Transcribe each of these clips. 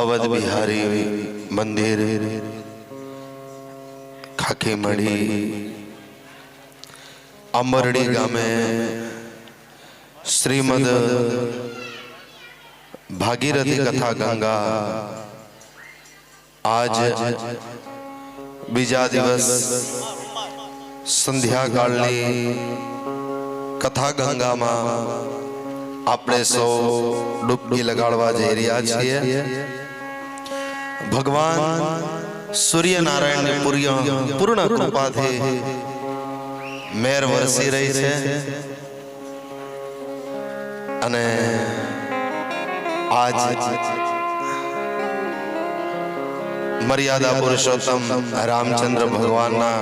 અવધ બિહારી મંદિર ખાખીમડી અમરડી ગામે શ્રીમદ ભાગીરથી કથા ગંગા આજ બીજા દિવસ સંધ્યાકાળની કથા ગંગામાં આપણે સૌ ડૂબકી લગાડવા જઈ રહ્યા છીએ। ભગવાન સૂર્યનારાયણ પૂર્ણ કૃપાથી મેર વરસી રહી છે અને આજ મર્યાદા પુરુષોત્તમ રામચંદ્ર ભગવાનના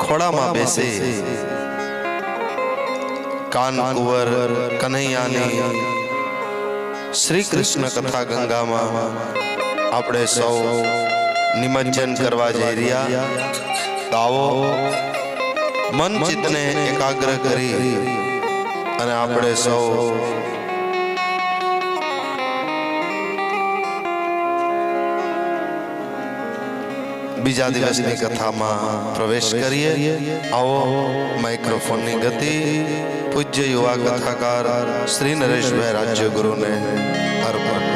ખોળામાં બેસી કાનકુંવર કનૈયાની શ્રી કૃષ્ણ કથા ગંગામાં આપણે સૌ નિમજ્જન કરવા જઈ રહ્યા। તો આવો મન ચિત્તને એકાગ્ર કરી અને આપણે સૌ બીજા દિવસની કથામાં પ્રવેશ કરીએ। આવો માઇક્રોફોનની ગતિ પૂજ્ય યુવા કથાકાર શ્રી નરેશભાઈ રાજ્યગુરુને અર્પણ।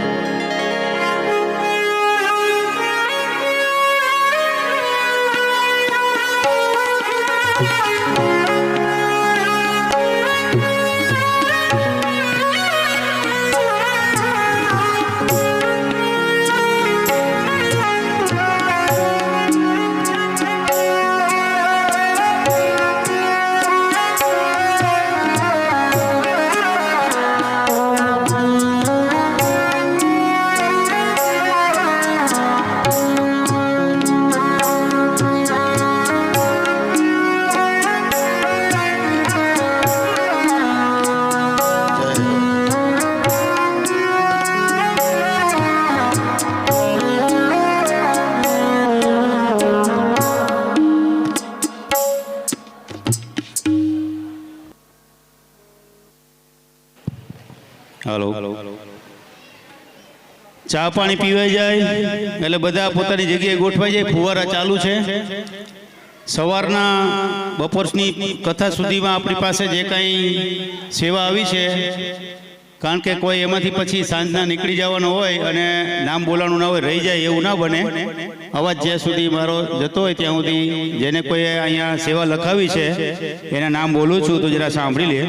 હાલો ચા પાણી પીવાઈ જાય એટલે બધા પોતાની જગ્યાએ ગોઠવાઈ જાય. ફુવારા ચાલુ છે. સવારના બપોરની કથા સુધીમાં આપણી પાસે જે કાંઈ સેવા આવી છે, કારણ કે કોઈ એમાંથી પછી સાંજના નીકળી જવાનો હોય અને નામ બોલાવાનું ના હોય, રહી જાય એવું ના બને. અવાજ જ્યાં સુધી મારો જતો હોય ત્યાં સુધી જેને કોઈ અહીંયા સેવા લખાવી છે એના નામ બોલું છું તો જરા સાંભળી લે.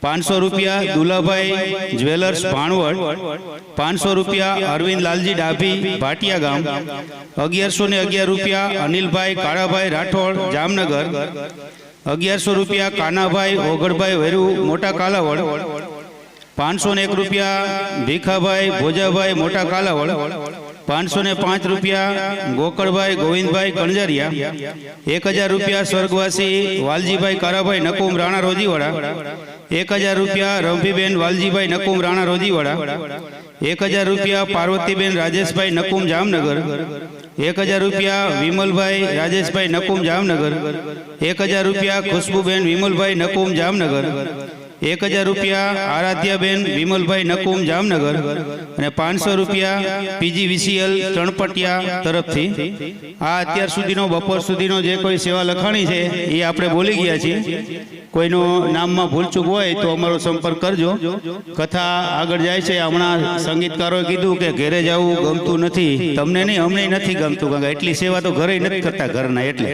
500 રૂપિયા દુલાભાઈ જ્વેલર્સ ભાણવડ. 500 રૂપિયા અરવિંદ લાલજી ડાભી ભાટિયા ગામ. 1111 રૂપિયા અનિલભાઈ કાળાભાઈ રાઠોડ જામનગર. 1100 રૂપિયા કાનાભાઈ ઓગળભાઈ વેરુ મોટા કાલાવડ. 501 રૂપિયા ભીખાભાઈ ભોજાભાઈ મોટા કાલાવડ. 505 રૂપિયા ગોકળભાઈ ગોવિંદભાઈ કણજરિયા. 1000 રૂપિયા સ્વર્ગવાસી વાલજીભાઈ કારાભાઈ નકુમ રાણા રોજીવાડા. 1000 રૂપિયા રંભીબેન વાલજીભાઈ નકુમ રાણા રોજીવાડા. 1000 રૂપિયા પાર્વતીબેન રાજેશભાઈ નકુમ જામનગર. 1000 રૂપિયા વિમલભાઈ રાજેશભાઈ નકુમ જામનગર. 1000 રૂપિયા ખુશ્બુબેન વિમલભાઈ નકુમ જામનગર. 1000 રૂપિયા આરાધ્યાબેન વિમલભાઈ નકુમ જામનગર. અને 500 રૂપિયા PGVCL ચણપટિયા તરફથી. આ અત્યાર સુધીનો બપોર સુધીનો જે કોઈ સેવા લખાણી છે એ આપણે બોલી ગયા છીએ. કોઈનો નામમાં ભૂલચૂક હોય તો અમારો સંપર્ક કરજો. કથા આગળ જાય છે. હમણાં સંગીતકારોએ કીધું કે ઘરે જવું ગમતું નથી. તમને નહીં, અમને નથી ગમતું, કારણ કે એટલી સેવા તો ઘરે નથી કરતા ઘરના. એટલે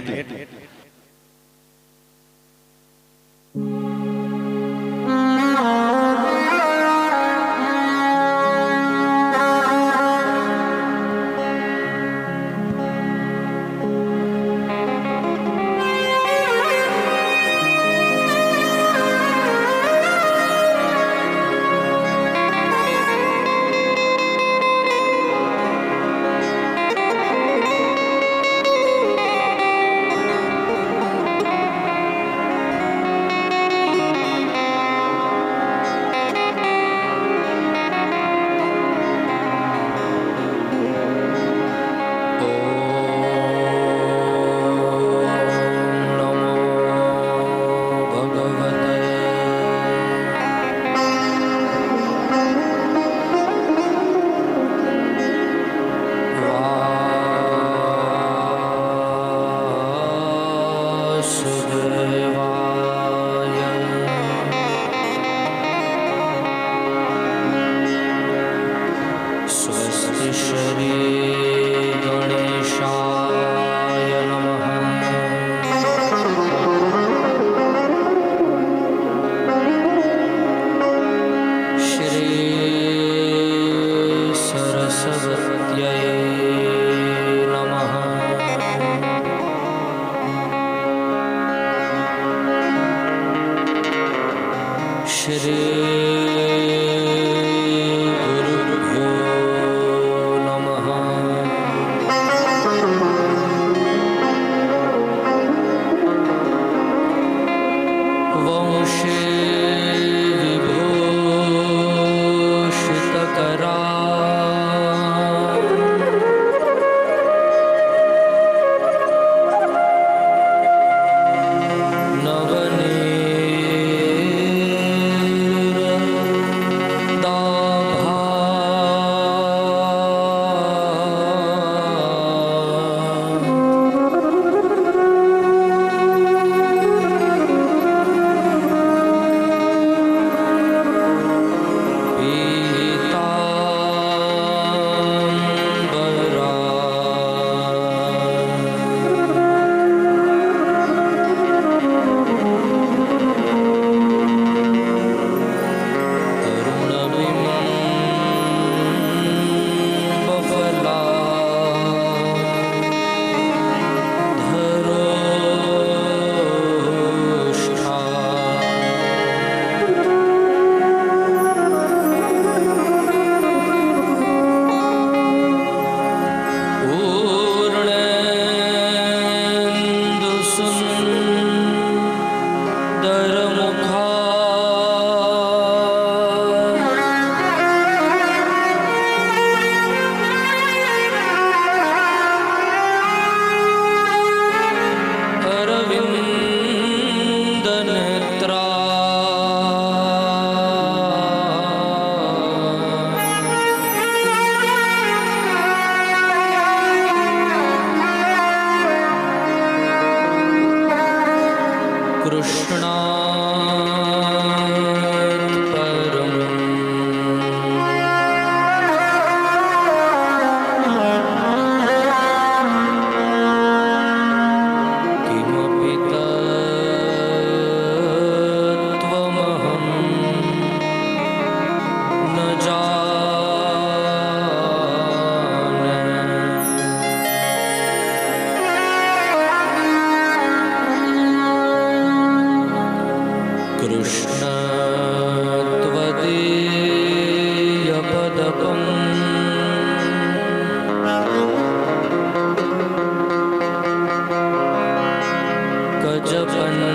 कृष्ण त्वदीयपदकम् गजपञ्जरान्त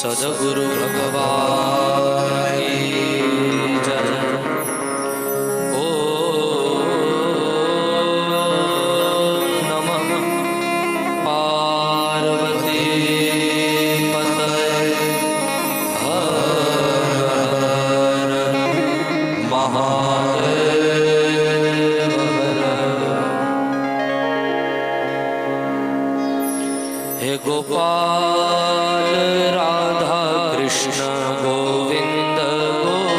सद्गुरु भगवान की जय। ओम नमः पार्वती पतये हर महादेव हे गोपाल राधा कृष्ण गोविंद गोविंद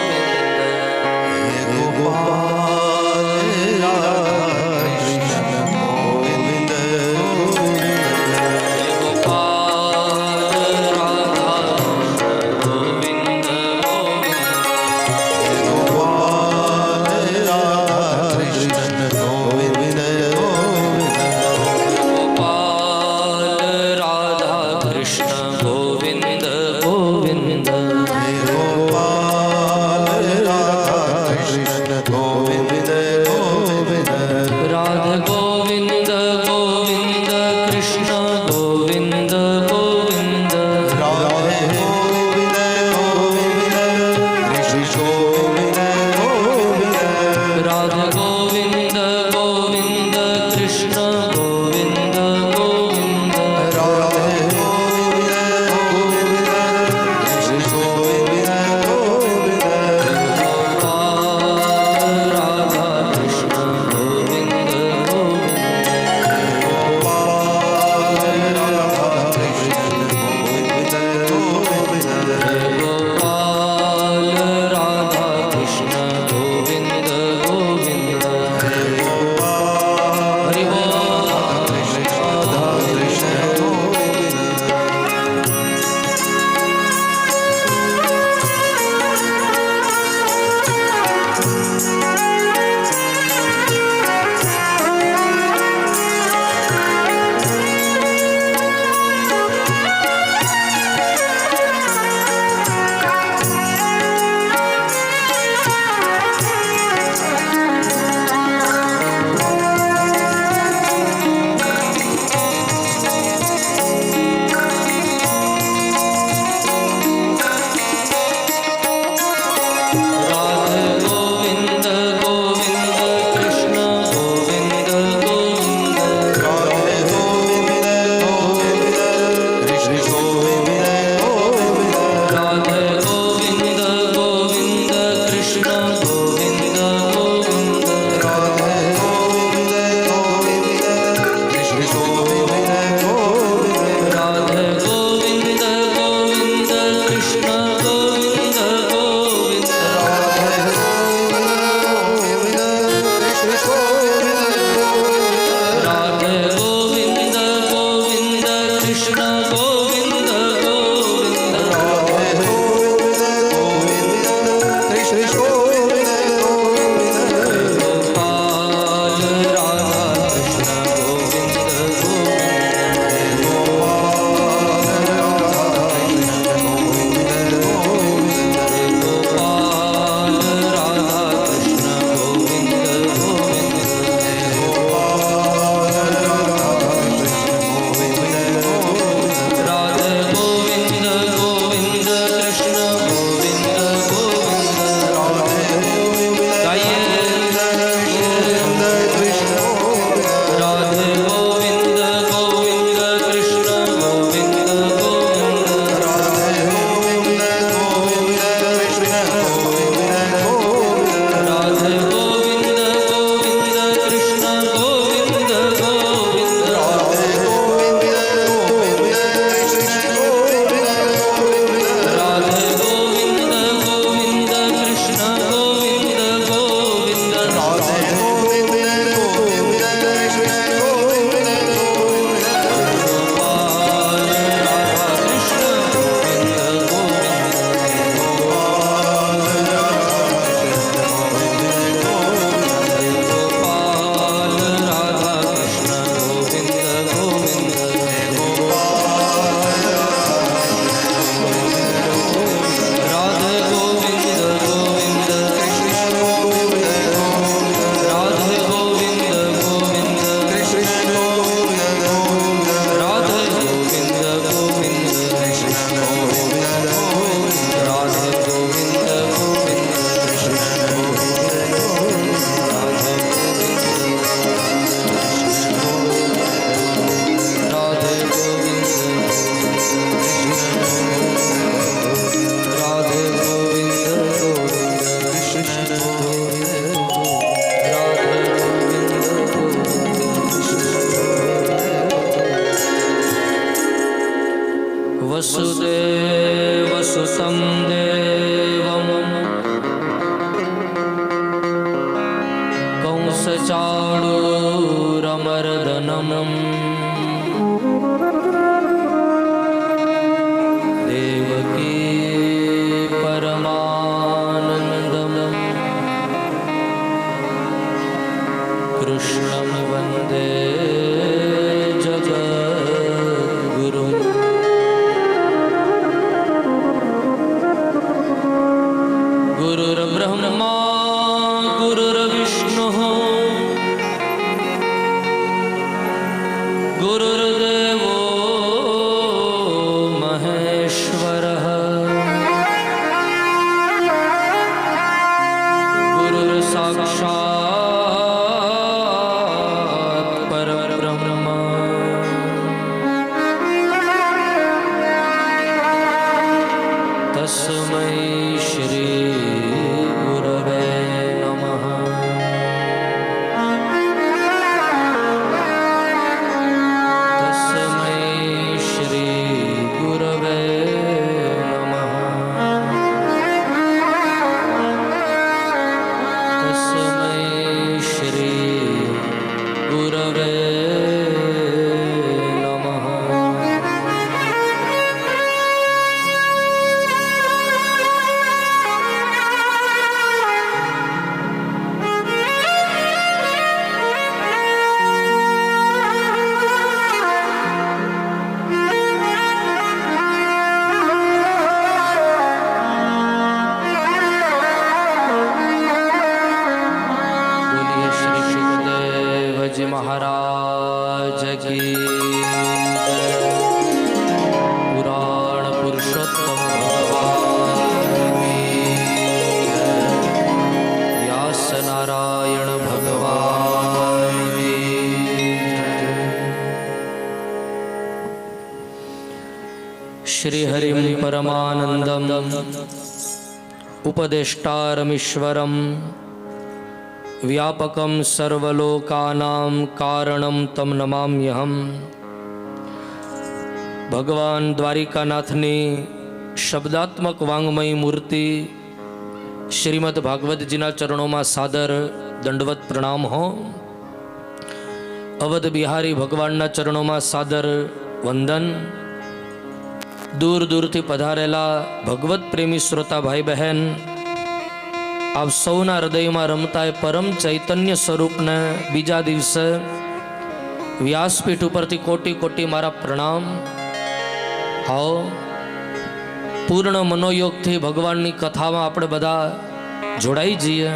तं देवं कंसचाणूरमर्दनम् देवकी परमानन्दम् कृष्णं वन्दे जगद्गुरुम् गुरुर्ब्रह्मा गुरुर्विष्णुः गुरुर्देवो महेश्वरः गुरुर्साक्षात् परब्रह्म तस्मै श्री गुरवे नमः। तस्मै श्री गुरवे नमः। तस्मै श्री गुरवे नमः। बोलिए श्री सुखदेव जी महाराज की जय। पुराण पुरुषोत्तम भगवान की जय। व्यास नारायण भगवान की जय। श्री हरिं परमानंदम उपदेष्टारमीश्वरम व्यापकं सर्वलोकानां कारणं तम नमाम्यहम्। भगवान द्वारिकानाथनी शब्दात्मक वांग्मयी मूर्ति श्रीमद भागवतजीना चरणों सादर दंडवत प्रणाम हो। अवध बिहारी भगवानना चरणों सादर वंदन। दूर दूरथी पधारेला भगवत प्रेमी श्रोता भाई बहन, आप सौना हृदय में रमता है परम चैतन्य स्वरूप ने बीजा दिवसे व्यासपीठ उपरथी कोटि कोटि मारा प्रणाम। आओ पूर्ण मनोयोग थी भगवान की कथा में आपणे बधा जोड़ाई जीए।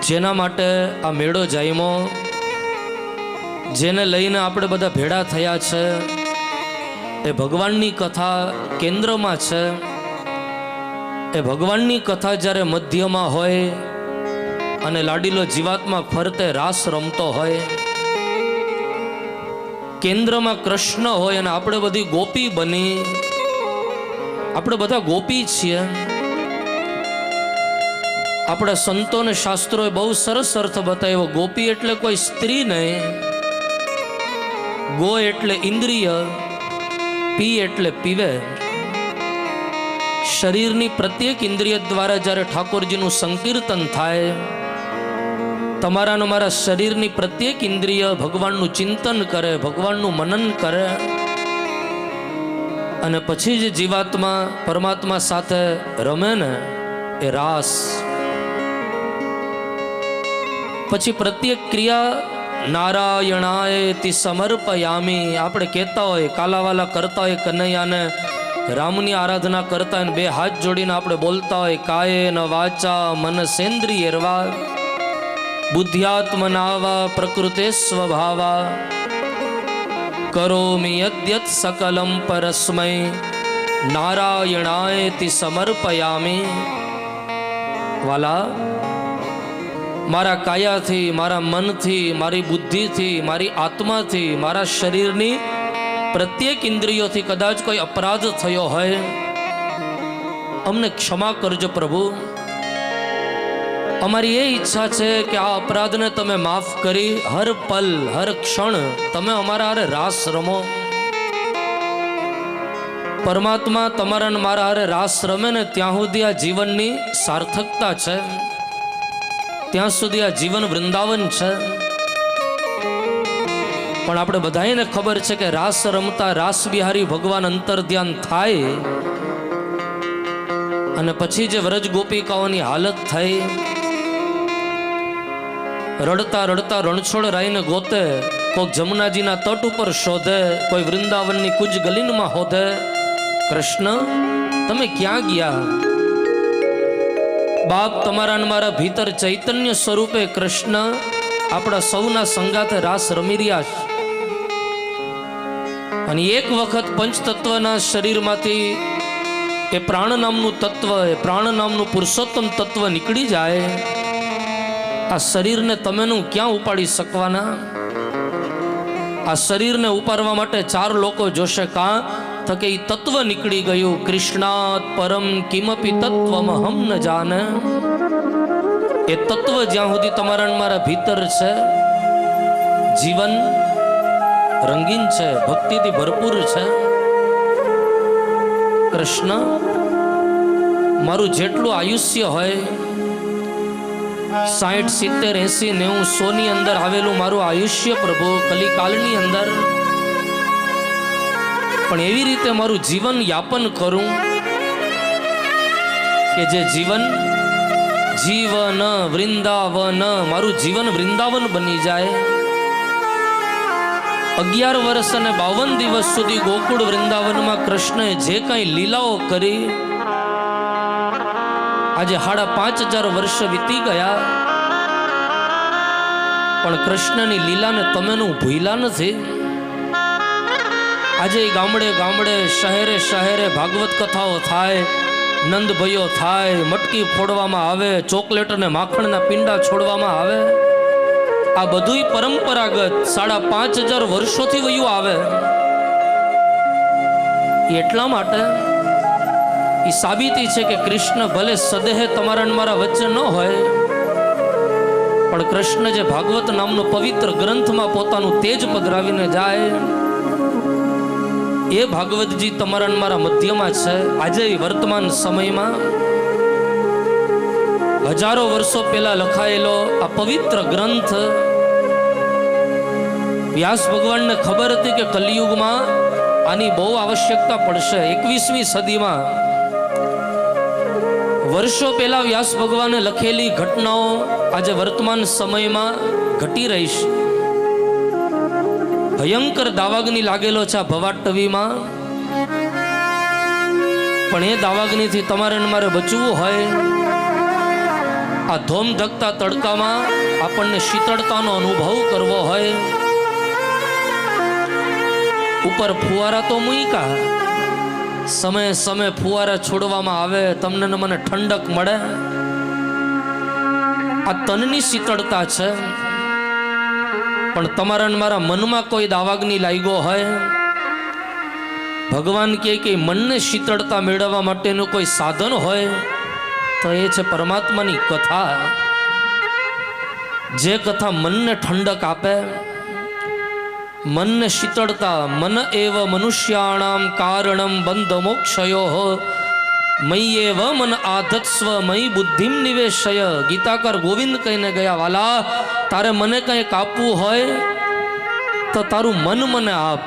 जेना माटे आ मेळो जायमो, जेने लईने आपणे बधा भेड़ा थया छे, ए भगवान की कथा केंद्र में छे। ए भगवाननी कथा જ્યારે મધ્યમાં હોય અને લાડીલો જીવાત્મા ફરતે રાસ રમતો હોય, કેન્દ્રમાં કૃષ્ણ હોય અને આપણે બધી ગોપી બની, આપણે બધા ગોપી છીએ। આપણા સંતોને શાસ્ત્રોએ બહુ સરસ અર્થ બતાવ્યો। ગોપી એટલે કોઈ સ્ત્રી નહીં, ગો એટલે ઇન્દ્રિય, પી એટલે પીવે। शरीरनी प्रत्येक इंद्रिय द्वारा જ્યારે ઠાકોરજીનું સંકીર્તન થાય, તમારા મારા શરીરની પ્રત્યેક ઇન્દ્રિય ભગવાનનું ચિંતન કરે, ભગવાનનું મનન કરે, અને પછી જે જીવાત્મા પરમાત્મા સાથે રમે ને એ રાસ। પછી પ્રત્યેક ક્રિયા નારાયણાય તિ સમર્પયામી। આપણે કહેતા હોય, કાલાવાલા કરતા હોય કનૈયાને रामनी आराधना करता है, बे हाथ जोड़ीने आपणे बोलता है कायेन वाचा मनसेन्द्रियर्वा बुद्ध्यात्मनावा प्रकृते स्वभावा करोमि यद्यत् सकलं परस्मै नारायणायति समर्पयामि। वाला मारा काया थी, मारा मन थी, मारी बुद्धि थी, मारी आत्मा थी, मारा शरीरनी प्रत्येक इंद्रियों थी कदाच कोई अपराध थयो है, अमने क्षमा करजो प्रभु। अमारी ये इच्छा है कि आ अपराध ने तमे माफ करी, हर पल हर क्षण तमे अमारा हारे रास रमो। પરમાત્મા તમારા ને મારા હારે રાસ રમે ને ત્યાં સુધી આ જીવનની સાર્થકતા છે, ત્યાં સુધી આ જીવન વૃંદાવન છે. પણ આપણે બધાને ખબર છે કે રાસ રમતા રાસ બિહારી ભગવાન અંતર ધ્યાન થાય અને પછી જે વ્રજ ગોપિકાઓની હાલત થઈ, રડતા રડતા રણછોડ રાઈને ગોતે, કોઈક જમુનાજીના તટ ઉપર શોધે, કોઈ વૃંદાવનની કુંજ ગલીનમાં હોધે, કૃષ્ણ તમે ક્યાં ગયા? બાપ તમારા ને મારા ભીતર ચૈતન્ય સ્વરૂપે કૃષ્ણ આપણા સૌના સંગાથે રાસ રમી રહ્યા છે. અને એક વખત પંચતત્વના શરીરમાંથી એ પ્રાણ નામનું તત્વ, એ પ્રાણ નામનું પુરુષોત્તમ તત્વ નીકળી જાય, આ શરીરને તમેનું ક્યાં ઉપાડી શકવાના? આ શરીરને ઉપાડવા માટે 4 લોકો જોશે. કાં તો કે એ તત્વ નીકળી ગયું. કૃષ્ણાત પરમ કિમપી તત્વમ હમ ન જાને. એ તત્વ જ્યાં સુધી તમારા મારા ભીતર છે, જીવન રંગીન છે, ભક્તિથી ભરપૂર છે. કૃષ્ણ મારું જેટલું આયુષ્ય હોય, 60, 70, 80, 90, 100 ની અંદર આવેલું મારું આયુષ્ય પ્રભુ કલિકાલની અંદર, પણ એવી રીતે મારું જીવન યાપન કરું કે જે જીવન જીવન વૃંદાવન, મારું જીવન વૃંદાવન બની જાય. 11 વર્ષ અને 52 દિવસ સુધી ગોકુળ વૃંદાવનમાં કૃષ્ણએ જે કાંઈ લીલાઓ કરી, આજે 5,500 વર્ષ વીતી ગયા, પણ કૃષ્ણની લીલાને તમેનું ભૂલ્યા નથી. આજે ગામડે ગામડે, શહેરે શહેરે ભાગવત કથાઓ થાય, નંદભયો થાય, મટકી ફોડવામાં આવે, ચોકલેટ અને માખણના પિંડા છોડવામાં આવે. આ બધું પરંપરાગત 5,500 વર્ષોથી વયું આવે. એટલા માટે એ સાબિતી છે કે કૃષ્ણ ભલે સદેહ તમારા મારા વચ્ચે ન હોય, પણ કૃષ્ણ જે ભાગવત નામનો પવિત્ર ગ્રંથમાં પોતાનું તેજ પધરાવીને જાય, એ ભાગવતજી તમારા મારા મધ્યમાં છે. આજે વર્તમાન સમયમાં હજારો વર્ષો પહેલા લખાયેલો આ પવિત્ર ગ્રંથ, વ્યાસ ભગવાનને ખબર હતી કે કલિયુગમાં આની બહુ આવશ્યકતા પડશે. 21મી સદીમાં વર્ષો પહેલા વ્યાસ ભગવાને લખેલી ઘટનાઓ આજે વર્તમાન સમયમાં ઘટી રહી છે. ભયંકર દાવાગ્નિ લાગેલો છે આ ભવાટવીમાં, પણ એ દાવાગ્નિથી તમારે મારે બચવું હોય, આ ધોમ ધકતા તડકામાં આપણને શીતળતાનો અનુભવ કરવો હોય, ઉપર ફુવારા તો મૂકા, સમય સમય ફુવારા છોડવામાં આવે, તમને ને મને ઠંડક મળે. આ તનની શીતળતા છે. પણ તમારા ને મારા મનમાં કોઈ દાવાગ્નિ લાગ્યો હોય, ભગવાન કહે કે મનને શીતળતા મેળવવા માટેનું કોઈ સાધન હોય તો એ છે પરમાત્માની કથા. જે કથા મનને ઠંડક આપે, મનને શીતળતા. મન એવ મનુષ્યાણામ કારણમ બંધ મોક્ષયો મય્યેવ મન આધત્સ્વ મયી બુદ્ધિમ નિવેશય. ગીતાકાર ગોવિંદ કહીને ગયા, વાલા તારે મને કંઈ કાપવું હોય તો તારું મન મને આપ.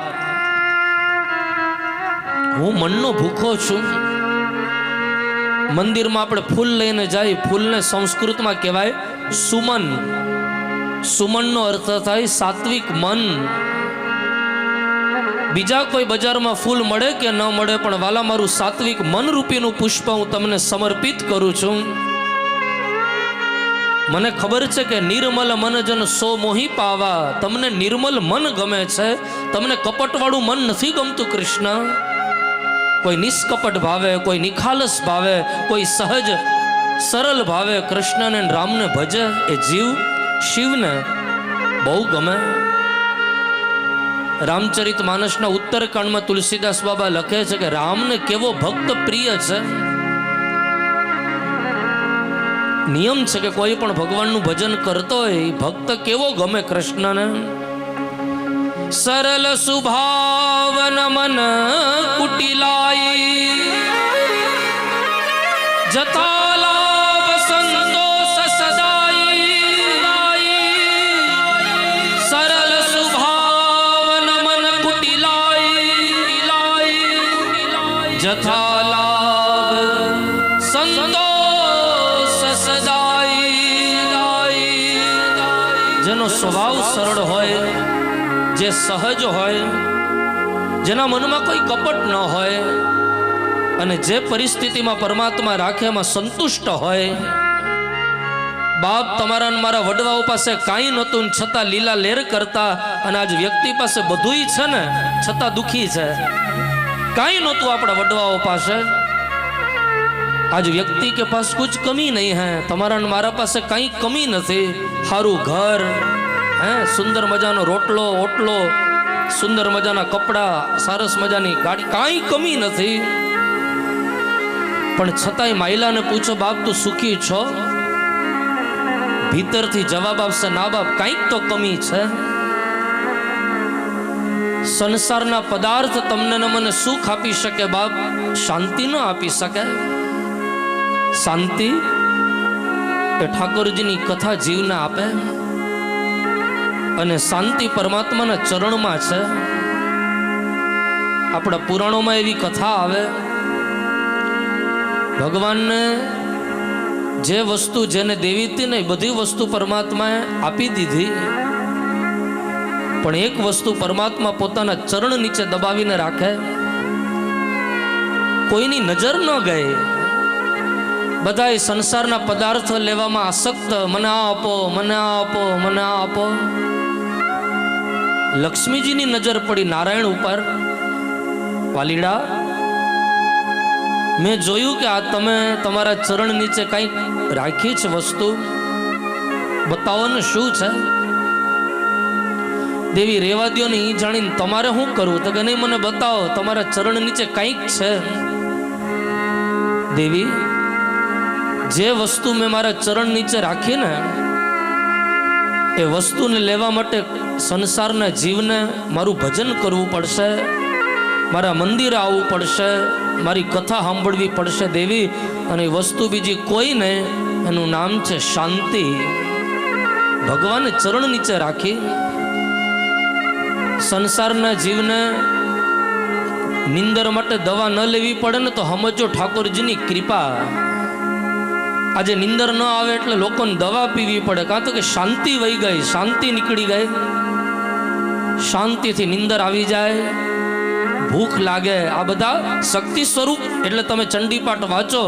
હું મનનો ભૂખો છું. મંદિરમાં આપણે ફૂલ લઈને જાય, ફૂલને સંસ્કૃતમાં કહેવાય સુમન. સુમનનો અર્થ થાય સાત્વિક મન. બીજા કોઈ બજારમાં ફૂલ મળે કે ન મળે, પણ વાલા મારું સાત્વિક મન રૂપીનું પુષ્પ હું તમને સમર્પિત કરું છું. મને ખબર છે કે નિર્મલ મન જન સો મોહી પાવા. તમને નિર્મલ મન ગમે છે, તમને કપટવાળું મન નથી ગમતું. કૃષ્ણ કોઈ નિષ્કપટ ભાવે, કોઈ નિખાલસ ભાવે, કોઈ સહજ સરળ ભાવે કૃષ્ણને રામને ભજે, એ જીવ શિવને બહુ ગમે. રામચરિત માનસના ઉત્તરકાંડમાં તુલસીદાસ બાબા લખે છે કે રામને કેવો ભક્ત પ્રિય છે. નિયમ છે કે કોઈ પણ ભગવાનનું ભજન કરતો હોય, ભક્ત કેવો ગમે કૃષ્ણને. સરલ સુભાવન મન કુટિલાઈ જતા લાભ સંતોષ સદાઈ સરલ સુભાવન મન કુટિલાઈ જથા લાભ સંતોષ સદાઈ જેનો સ્વભાવ સરળ હોય, જે સહજ હોય, જેના મનમાં કોઈ કપટ ન હોય અને જે પરિસ્થિતિમાં પરમાત્મા રાખે એમાં સંતુષ્ટ હોય. બાપ તમારા મારા વડવાઓ પાસે કાંઈ નહોતું છતાં લીલા લેર કરતા, અને આજ વ્યક્તિ પાસે બધુંય છે ને છતાં દુખી છે. કાંઈ નહોતું આપણા વડવાઓ પાસે, આજ વ્યક્તિ કે પાસ કુછ કમી નહીં હે. તમારા મારા પાસે કાંઈ કમી નથી. સારું ઘર, સુંદર મજાનો રોટલો ઓટલો, સુંદર મજાના કપડા, સરસ મજાની ગાડી, કાંઈ કમી નથી. પણ છતાંય માયલાને પૂછો, બાપ તું સુખી છો? ભીતરથી જવાબ આપશે, ના બાપ કાંઈક તો કમી છે. સંસારના પદાર્થ તમને ને મને સુખ આપી શકે બાપ, શાંતિ ન આપી શકે. શાંતિ એ ઠાકોરજીની કથા જીવને આપે, અને શાંતિ પરમાત્માના ચરણમાં છે. આપણા પુરાણોમાં એવી કથા આવે, ભગવાનને જે વસ્તુ જેને દેવી હતી ને બધી વસ્તુ પરમાત્માએ આપી દીધી, પણ એક વસ્તુ પરમાત્મા પોતાના ચરણ નીચે દબાવીને રાખે. કોઈની નજર ન ગઈ. બધા સંસારના પદાર્થો લેવામાં આસક્ત, મને આ આપો, મને આ આપો, મને આ આપો. લક્ષ્મીજીની નજર પડી નારાયણ ઉપર. વાલીડા, મેં જોયું કે આ તમે તમારા ચરણ નીચે કંઈક રાખી છે વસ્તુ, બતાવો ને શું છે. દેવી રેવા દ્યો ને, એ જાણીને તમારે શું કરવું? તો કે નહીં, મને બતાવો, તમારા ચરણ નીચે કંઈક છે. દેવી, જે વસ્તુ મેં મારા ચરણ નીચે રાખી ને એ વસ્તુને લેવા માટે સંસારના જીવને મારું ભજન કરવું પડશે, મારા મંદિરે આવવું પડશે, મારી કથા સાંભળવી પડશે દેવી. અને એ વસ્તુ બીજી કોઈ નહીં, એનું નામ છે શાંતિ. ભગવાને ચરણ નીચે રાખી. સંસારના જીવને નિંદર માટે દવા ન લેવી પડે ને તો સમજો ઠાકોરજીની કૃપા. આજે નિંદર ન આવે એટલે લોકોને દવા પીવી પડે, કાં તો કે શાંતિ વહી ગઈ, શાંતિ નીકળી ગઈ. શાંતિથી નિંદર આવી જાય, ભૂખ લાગે, આ બધા શક્તિ સ્વરૂપ. એટલે તમે ચંડીપાઠ વાંચો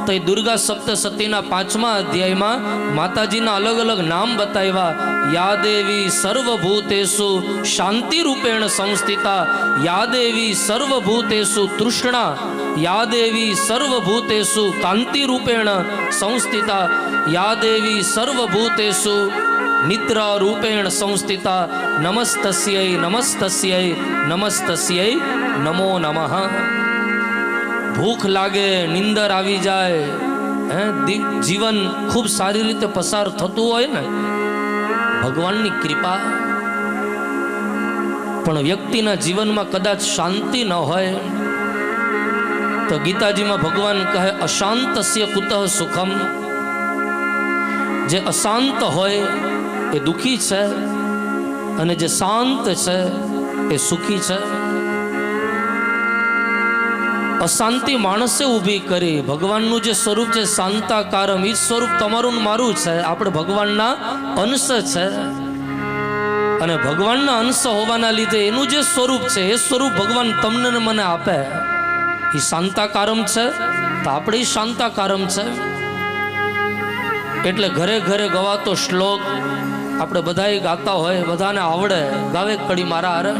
તો એ દુર્ગા સપ્તસતીના 5મા અધ્યાયમાં માતાજીના અલગ અલગ નામ બતાવ્યા. યા દેવી સર્વભૂતેષુ શાંતિ રૂપેણ સંસ્થિતા, યા દેવી સર્વભૂતેષુ તૃષ્ણા, યા દેવી સર્વભૂતેષુ કાંતિ રૂપેણ સંસ્થિતા, યા દેવી સર્વભૂતેષુ નિદ્રા રૂપેણ સંસ્થિતા. નમસ્તસ્यै નમસ્તસ્यै નમસ્તસ્यै નમો નમઃ. ભૂખ લાગે, નિંદર આવી જાય, જીવન ખૂબ સારી રીતે પસાર થતું હોય ને, ભગવાનની કૃપા. પણ વ્યક્તિના જીવનમાં કદાચ શાંતિ ન હોય તો ગીતાજીમાં ભગવાન કહે, અશાંતસ્ય કુતઃ સુખમ. જે અશાંત હોય એ દુઃખી છે, અને જે શાંત છે એ સુખી છે. અશાંતિ માણસે ઊભી કરી. ભગવાનનું જે સ્વરૂપ છે શાંતાકારમ, એ સ્વરૂપ તમારું મારું છે. આપણે ભગવાનના અંશ છે, અને ભગવાનના અંશ હોવાના લીધે એનું જે સ્વરૂપ છે એ સ્વરૂપ ભગવાન તમને ને મને આપે. એ શાંતાકારમ છે તો આપણે શાંતાકારમ છે. એટલે ઘરે ઘરે ગવાતો શ્લોક આપણે બધાએ ગાતા હોય, બધાને આવડે, ગાવે કડી મારા હારે.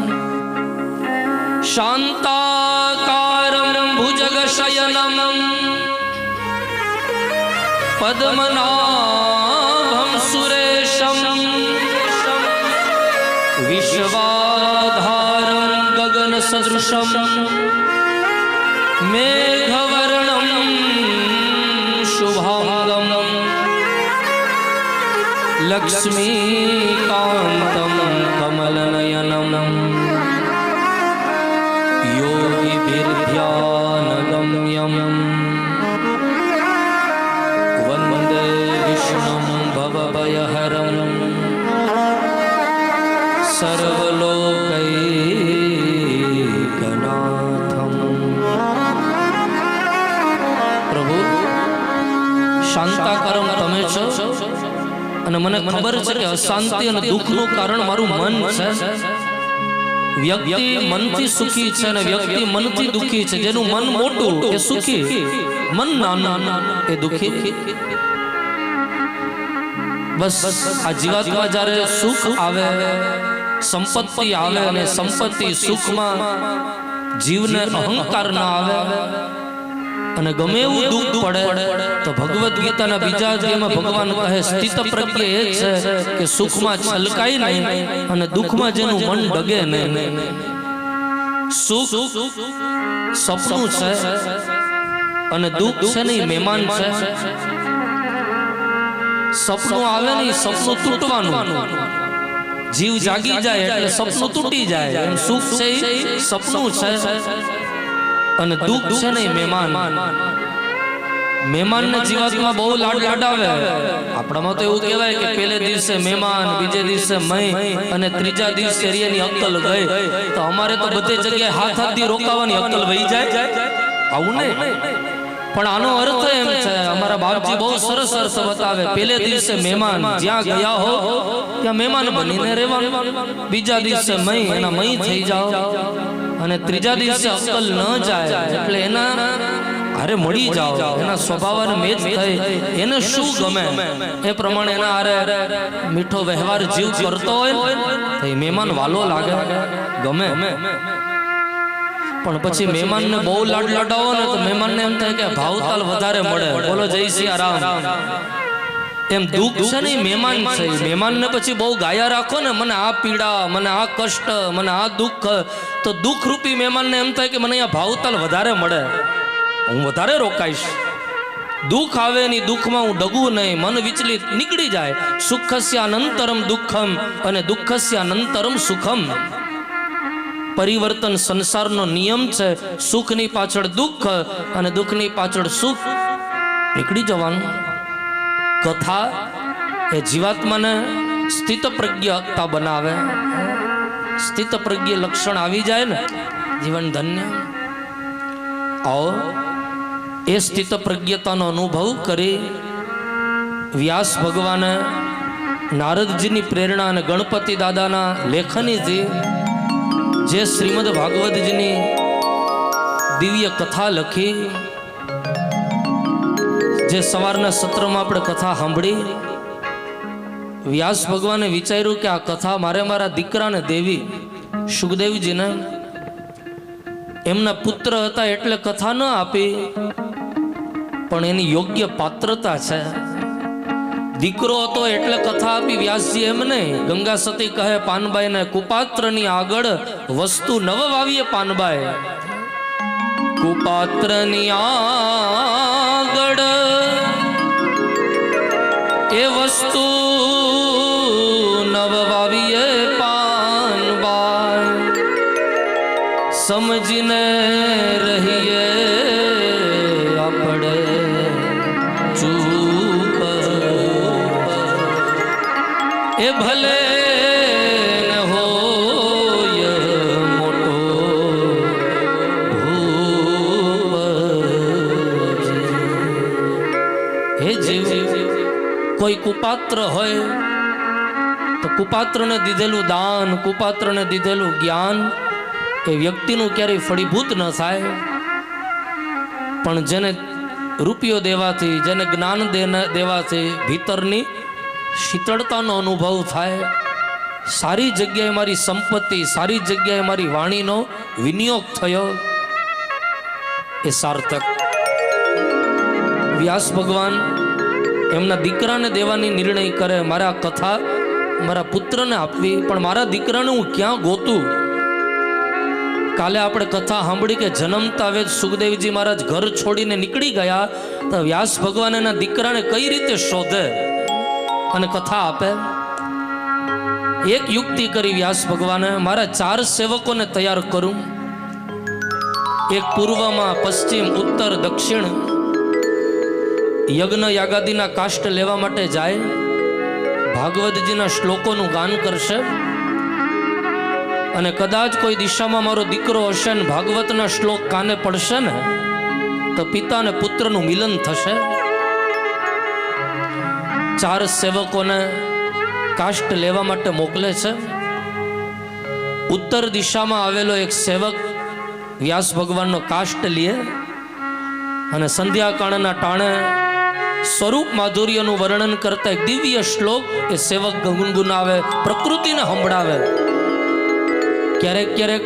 શાંતાકારમ ભુજગ શયનમ પદ્મનાભમ સુરેશમ વિશ્વાધારમ ગગન સદૃશમ મેઘવર્ણમ શુભાંગમ લક્ષ્મીકાંતમ કમલનયનમ પુણ્યમ વંદે વિષ્ણું ભવભયહરં સર્વલોકૈકનાથમ. પ્રભુ શાંતાકારમ તમે છો, અને મને ખબર છે કે અશાંતિ અને દુઃખનું કારણ મારું મન છે. વ્યક્તિ મનથી સુખી છે અને વ્યક્તિ મનથી દુઃખી છે. જેનું મન મોટું એ સુખી, મન નાનું એ દુઃખી. બસ આ જીવાત્મા જ્યારે સુખ આવે, સંપત્તિ આવે, અને સંપત્તિ સુખમાં જીવને અહંકાર ના આવે અને ગમે એવું દુઃખ પડે તો ભગવદ્ ગીતાના બીજા અધ્યાયમાં ભગવાન કહે સ્થિત પ્રજ્ઞ એ છે કે સુખમાં છલકાય નહીં અને દુઃખમાં જેનું મન ડગે નહીં. સુખ સપનું છે અને દુઃખ છે નહીં મહેમાન છે. સપનું આવે નહીં, સપનું તૂટવાનું. જીવ જાગી જાય એટલે સપનું તૂટી જાય. સુખ છે સપનું છે અને દુઃખ છે નહીં મહેમાન. મહેમાનને જીવાતમાં બહુ લાડ લાડાવે. આપણામાં તો એવું કહેવાય કે પહેલે દિવસે મહેમાન, બીજે દિવસે મય અને ત્રીજા દિવસે એરિયાની અક્કલ ગઈ. તો અમારે તો બધી જગ્યાએ હાથ હાથથી રોકાવાની અક્કલ વહી જાય. આવું નહીં, પણ આનો અર્થ એમ છે, અમારા બાપજી બહુ સરસ અર્થ બતાવે. પહેલે દિવસે મહેમાન, જ્યાં ગયા હો ત્યાં મહેમાન બનીને રહેવાનું. બીજા દિવસે મય, એના મય થઈ જાઓ. અને ત્રીજા દિવસે અક્કલ ન જાય એટલે એના હારે મળી જાઓ. એના સ્વભાવને મેચ થઈ, એને શું ગમે એ પ્રમાણે એના હારે મીઠો વ્યવહાર જીવ કરતો હોય તો એ મહેમાન વાલો લાગે, ગમે. પણ પછી મહેમાનને બહુ લાડ લડાવો ને તો મહેમાનને એમ થાય કે ભાવતાલ વધારે મળે. બોલો જય સિયારામ. એમ દુઃખ છે ને મહેમાન છે. મહેમાનને પછી બહુ ગાયા રાખો ને, મને આ પીડા, મને આ કષ્ટ, મને આ દુઃખ, તો દુઃખ રૂપી મહેમાનને એમ થાય કે મને અહીંયા ભાવતાલ વધારે મળે, હું વધારે રોકાઈશ. દુઃખ આવે ની દુઃખમાં હું ડગું નહીં, મન વિચલિત નીકળી જાય. સુખસ્ય અનંતરમ દુઃખમ અને દુઃખસ્ય અનંતરમ સુખમ. પરિવર્તન સંસારનો નિયમ છે. સુખની પાછળ દુઃખ અને દુઃખની પાછળ સુખ. નીકળી જવાનું. કથા એ જીવાત્માને સ્થિત પ્રજ્ઞતા બનાવે. સ્થિત પ્રજ્ઞ લક્ષણ આવી જાય ને જીવન ધન્ય. આવો એ સ્થિત પ્રજ્ઞતાનો અનુભવ કરી વ્યાસ ભગવાને નારદજીની પ્રેરણા અને ગણપતિ દાદાના લેખનીથી જે શ્રીમદ ભાગવતજીની દિવ્ય કથા લખી, જે સવારના સત્રમાં આપણે કથા સાંભળી, વ્યાસ ભગવાને વિચાર્યું કે આ કથા મારે મારા દીકરાને દેવી. સુખદેવજીને એમના પુત્ર હતા એટલે કથા ન આપી, પણ એની યોગ્ય પાત્રતા છે. દીકરો હતો એટલે કથા આપી વ્યાસજી એમ નહીં. ગંગા સતી કહે પાનબાઈને, કુપાત્રની આગળ વસ્તુ નવ વાવીએ પાનબાઈ. કુપાત્રની આગળ એ વસ્તુ નવ વાવીએ પાનબાઈ. સમજીને રહીએ આપણે ચૂપ, એ ભલે ન હોય મોટો ભૂપ. હે જીવ, કોઈ કુપાત્ર હોય તો કુપાત્રને દીધેલું દાન, કુપાત્રને દીધેલું જ્ઞાન એ વ્યક્તિનું ક્યારેય ફળીભૂત ન થાય. પણ જેને રૂપિયો દેવાથી, જેને જ્ઞાન દેવાથી ભીતરની શીતળતાનો અનુભવ થાય. સારી જગ્યાએ મારી સંપત્તિ, સારી જગ્યાએ મારી વાણીનો વિનિયોગ થયો, એ સાર્થક. વ્યાસ ભગવાન એમના દીકરાને દેવાની નિર્ણય કરે, મારે આ કથા મારા પુત્રને આપવી, પણ મારા દીકરાને હું ક્યાં ગોતું? કાલે આપણે કથા સાંભળી કે જન્મતા વેદ સુખદેવજી મહારાજ ઘર છોડીને નીકળી ગયા, તો વ્યાસ ભગવાન એના દીકરાને કઈ રીતે શોધે અને કથા આપે? એક યુક્તિ કરી વ્યાસ ભગવાને, મારા 4 સેવકોને તૈયાર કરું. એક પૂર્વમાં, પશ્ચિમ, ઉત્તર, દક્ષિણ યજ્ઞ યાગાદિના કાષ્ટ લેવા માટે જાય, ભાગવતજીના શ્લોકોનું ગાન કરશે, અને કદાચ કોઈ દિશામાં મારો દીકરો હશે ને ભાગવતના શ્લોક કાને પડશે ને તો પિતા અને પુત્રનું મિલન થશે. 4 સેવકોને કાષ્ટ લેવા માટે મોકલે છે. ઉત્તર દિશામાં આવેલો એક સેવક વ્યાસ ભગવાનનો કાષ્ટ લે અને સંધ્યાકાળના ટાણે સ્વરૂપ માધુર્યનું વર્ણન કરતા એક દિવ્ય શ્લોક એ સેવક ગુનગુનાવે, પ્રકૃતિને સંભળાવે. ક્યારેક ક્યારેક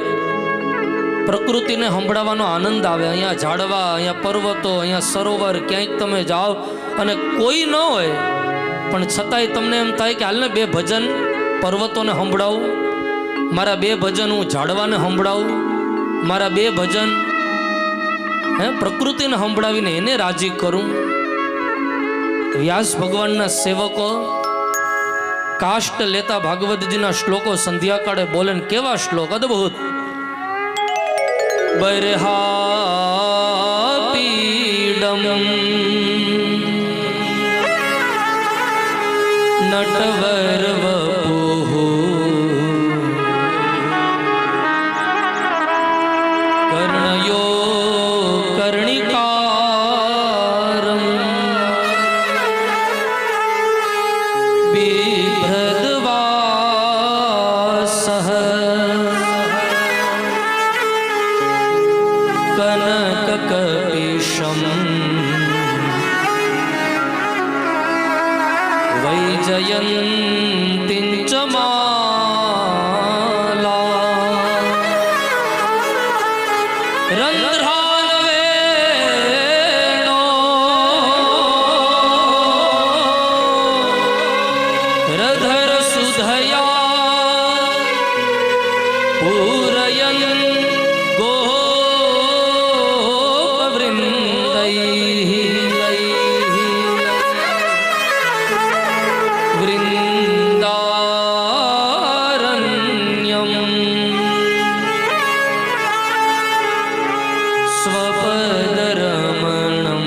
પ્રકૃતિને સંભળાવવાનો આનંદ આવે. અહીંયા ઝાડવા, અહીંયા પર્વતો, અહીંયા સરોવર, ક્યાંક તમે જાઓ અને કોઈ ન હોય પણ છતાંય તમને એમ થાય કે હાલને 2 ભજન પર્વતોને સંભળાવું, મારા 2 ભજન હું ઝાડવાને સંભળાવું, મારા 2 ભજન પ્રકૃતિને સંભળાવીને એને રાજી કરું. વ્યાસ ભગવાનના સેવકો કાષ્ટ લેતા ભાગવતજીના શ્લોકો સંધ્યાકાળે બોલે. કેવા શ્લોક અદ્ભુત. બરહાપીડમ નટવર વપુઃ કર્ણયો કર્ણિકારમ બિભ્રદ્વાસઃ કનકકપિશમ વૈજયંતીં ચ માલા રંધ્રાન વેણો રધર સુધયા પૂરયન ગોપવૃંદૈઃ વૃંદારણ્યમ સ્વપદરમણમ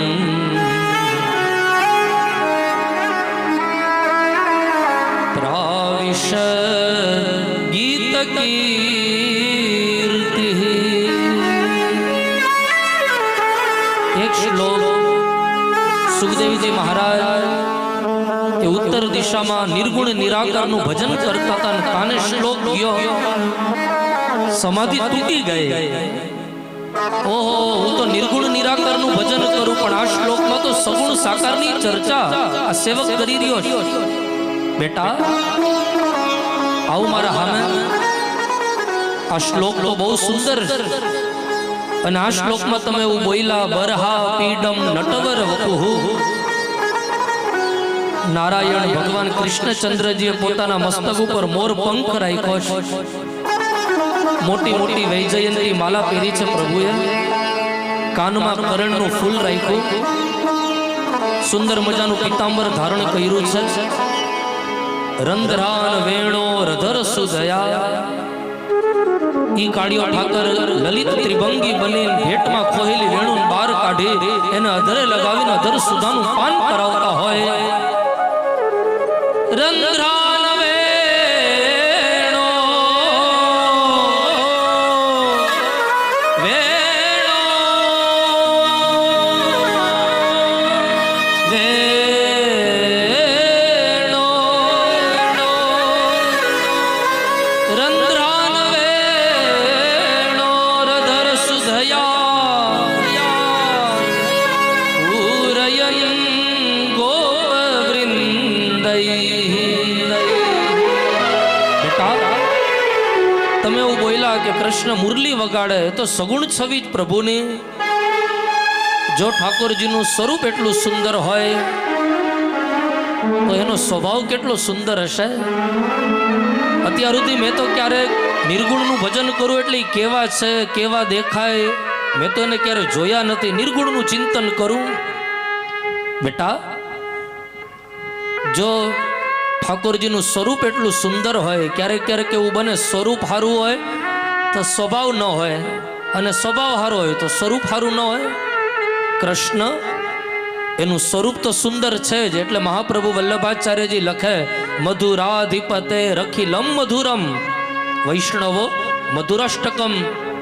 પ્રાવિશ ગીતકીર્તિઃ. એક શ્લોક સુખદેવજી મહારાજ એ ઉત્તર દિશામાં નિર્ગુણ નિરાકારનું ભજન કરતા હતા અને કાને શ્લોક ગયો, સમાધિ તૂટી ગઈ. ઓહો, હું તો નિર્ગુણ નિરાકારનું ભજન કરું પણ આ શ્લોકમાં તો સગુણ સાકારની ચર્ચા આ સેવક કરી રહ્યો છે. બેટા આવું મારા હામે, આ શ્લોક તો બહુ સુંદર છે અને આ શ્લોકમાં તમે એવું બોલ્યા બરહા પીડમ નટવર વપુઃ. નારાયણ ભગવાન કૃષ્ણચંદ્રજીએ પોતાના મસ્તક ઉપર મોર પંખ રાખ્યો છે, મોટી મોટી વૈજયંતી માલા પહેરી છે પ્રભુએ, કાનમાં કરણનું ફૂલ રાખ્યું, સુંદર મજાનું પીતાંબર ધારણ કર્યું છે, રંધ્રાન વેણો રધર સુધયા. ઈ કાળિયો ઠાકર લલિત ત્રિભંગી બની ભેટમાં ખોહેલી વેણું બહાર કાઢી એને અધરે લગાવીને અધર સુધાનું પાન કરાવતા હોય. રંધ્રાન વેણો વેણો વેણો રંધ્રાન વેણો રધર સુધયા પૂરયન તમે એવું બોલ્યા કે કૃષ્ણ મુરલી વગાડે તો સગુણ છવી જ પ્રભુની. જો ઠાકોરજીનું સ્વરૂપ એટલું સુંદર હોય તો એનો સ્વભાવ કેટલો સુંદર હશે. અત્યાર સુધી મેં તો ક્યારેક નિર્ગુણનું ભજન કરું એટલે કેવા છે, કેવા દેખાય, મેં તો એને ક્યારે જોયા નથી. નિર્ગુણનું ચિંતન કરું. બેટા જો ઠાકોરજીનું સ્વરૂપ એટલું સુંદર હોય, ક્યારેક ક્યારેક એવું બને સ્વરૂપ સારું હોય તો સ્વભાવ ન હોય. અને સ્વભાવ સારો હોય તો સ્વરૂપ સારું ન હોય. કૃષ્ણ એનું સ્વરૂપ તો સુંદર છે જ, એટલે મહાપ્રભુ વલ્લભાચાર્યજી લખે મધુરાધિપતે રખિલમ મધુરમ વૈષ્ણવો મધુરાષ્ટકમ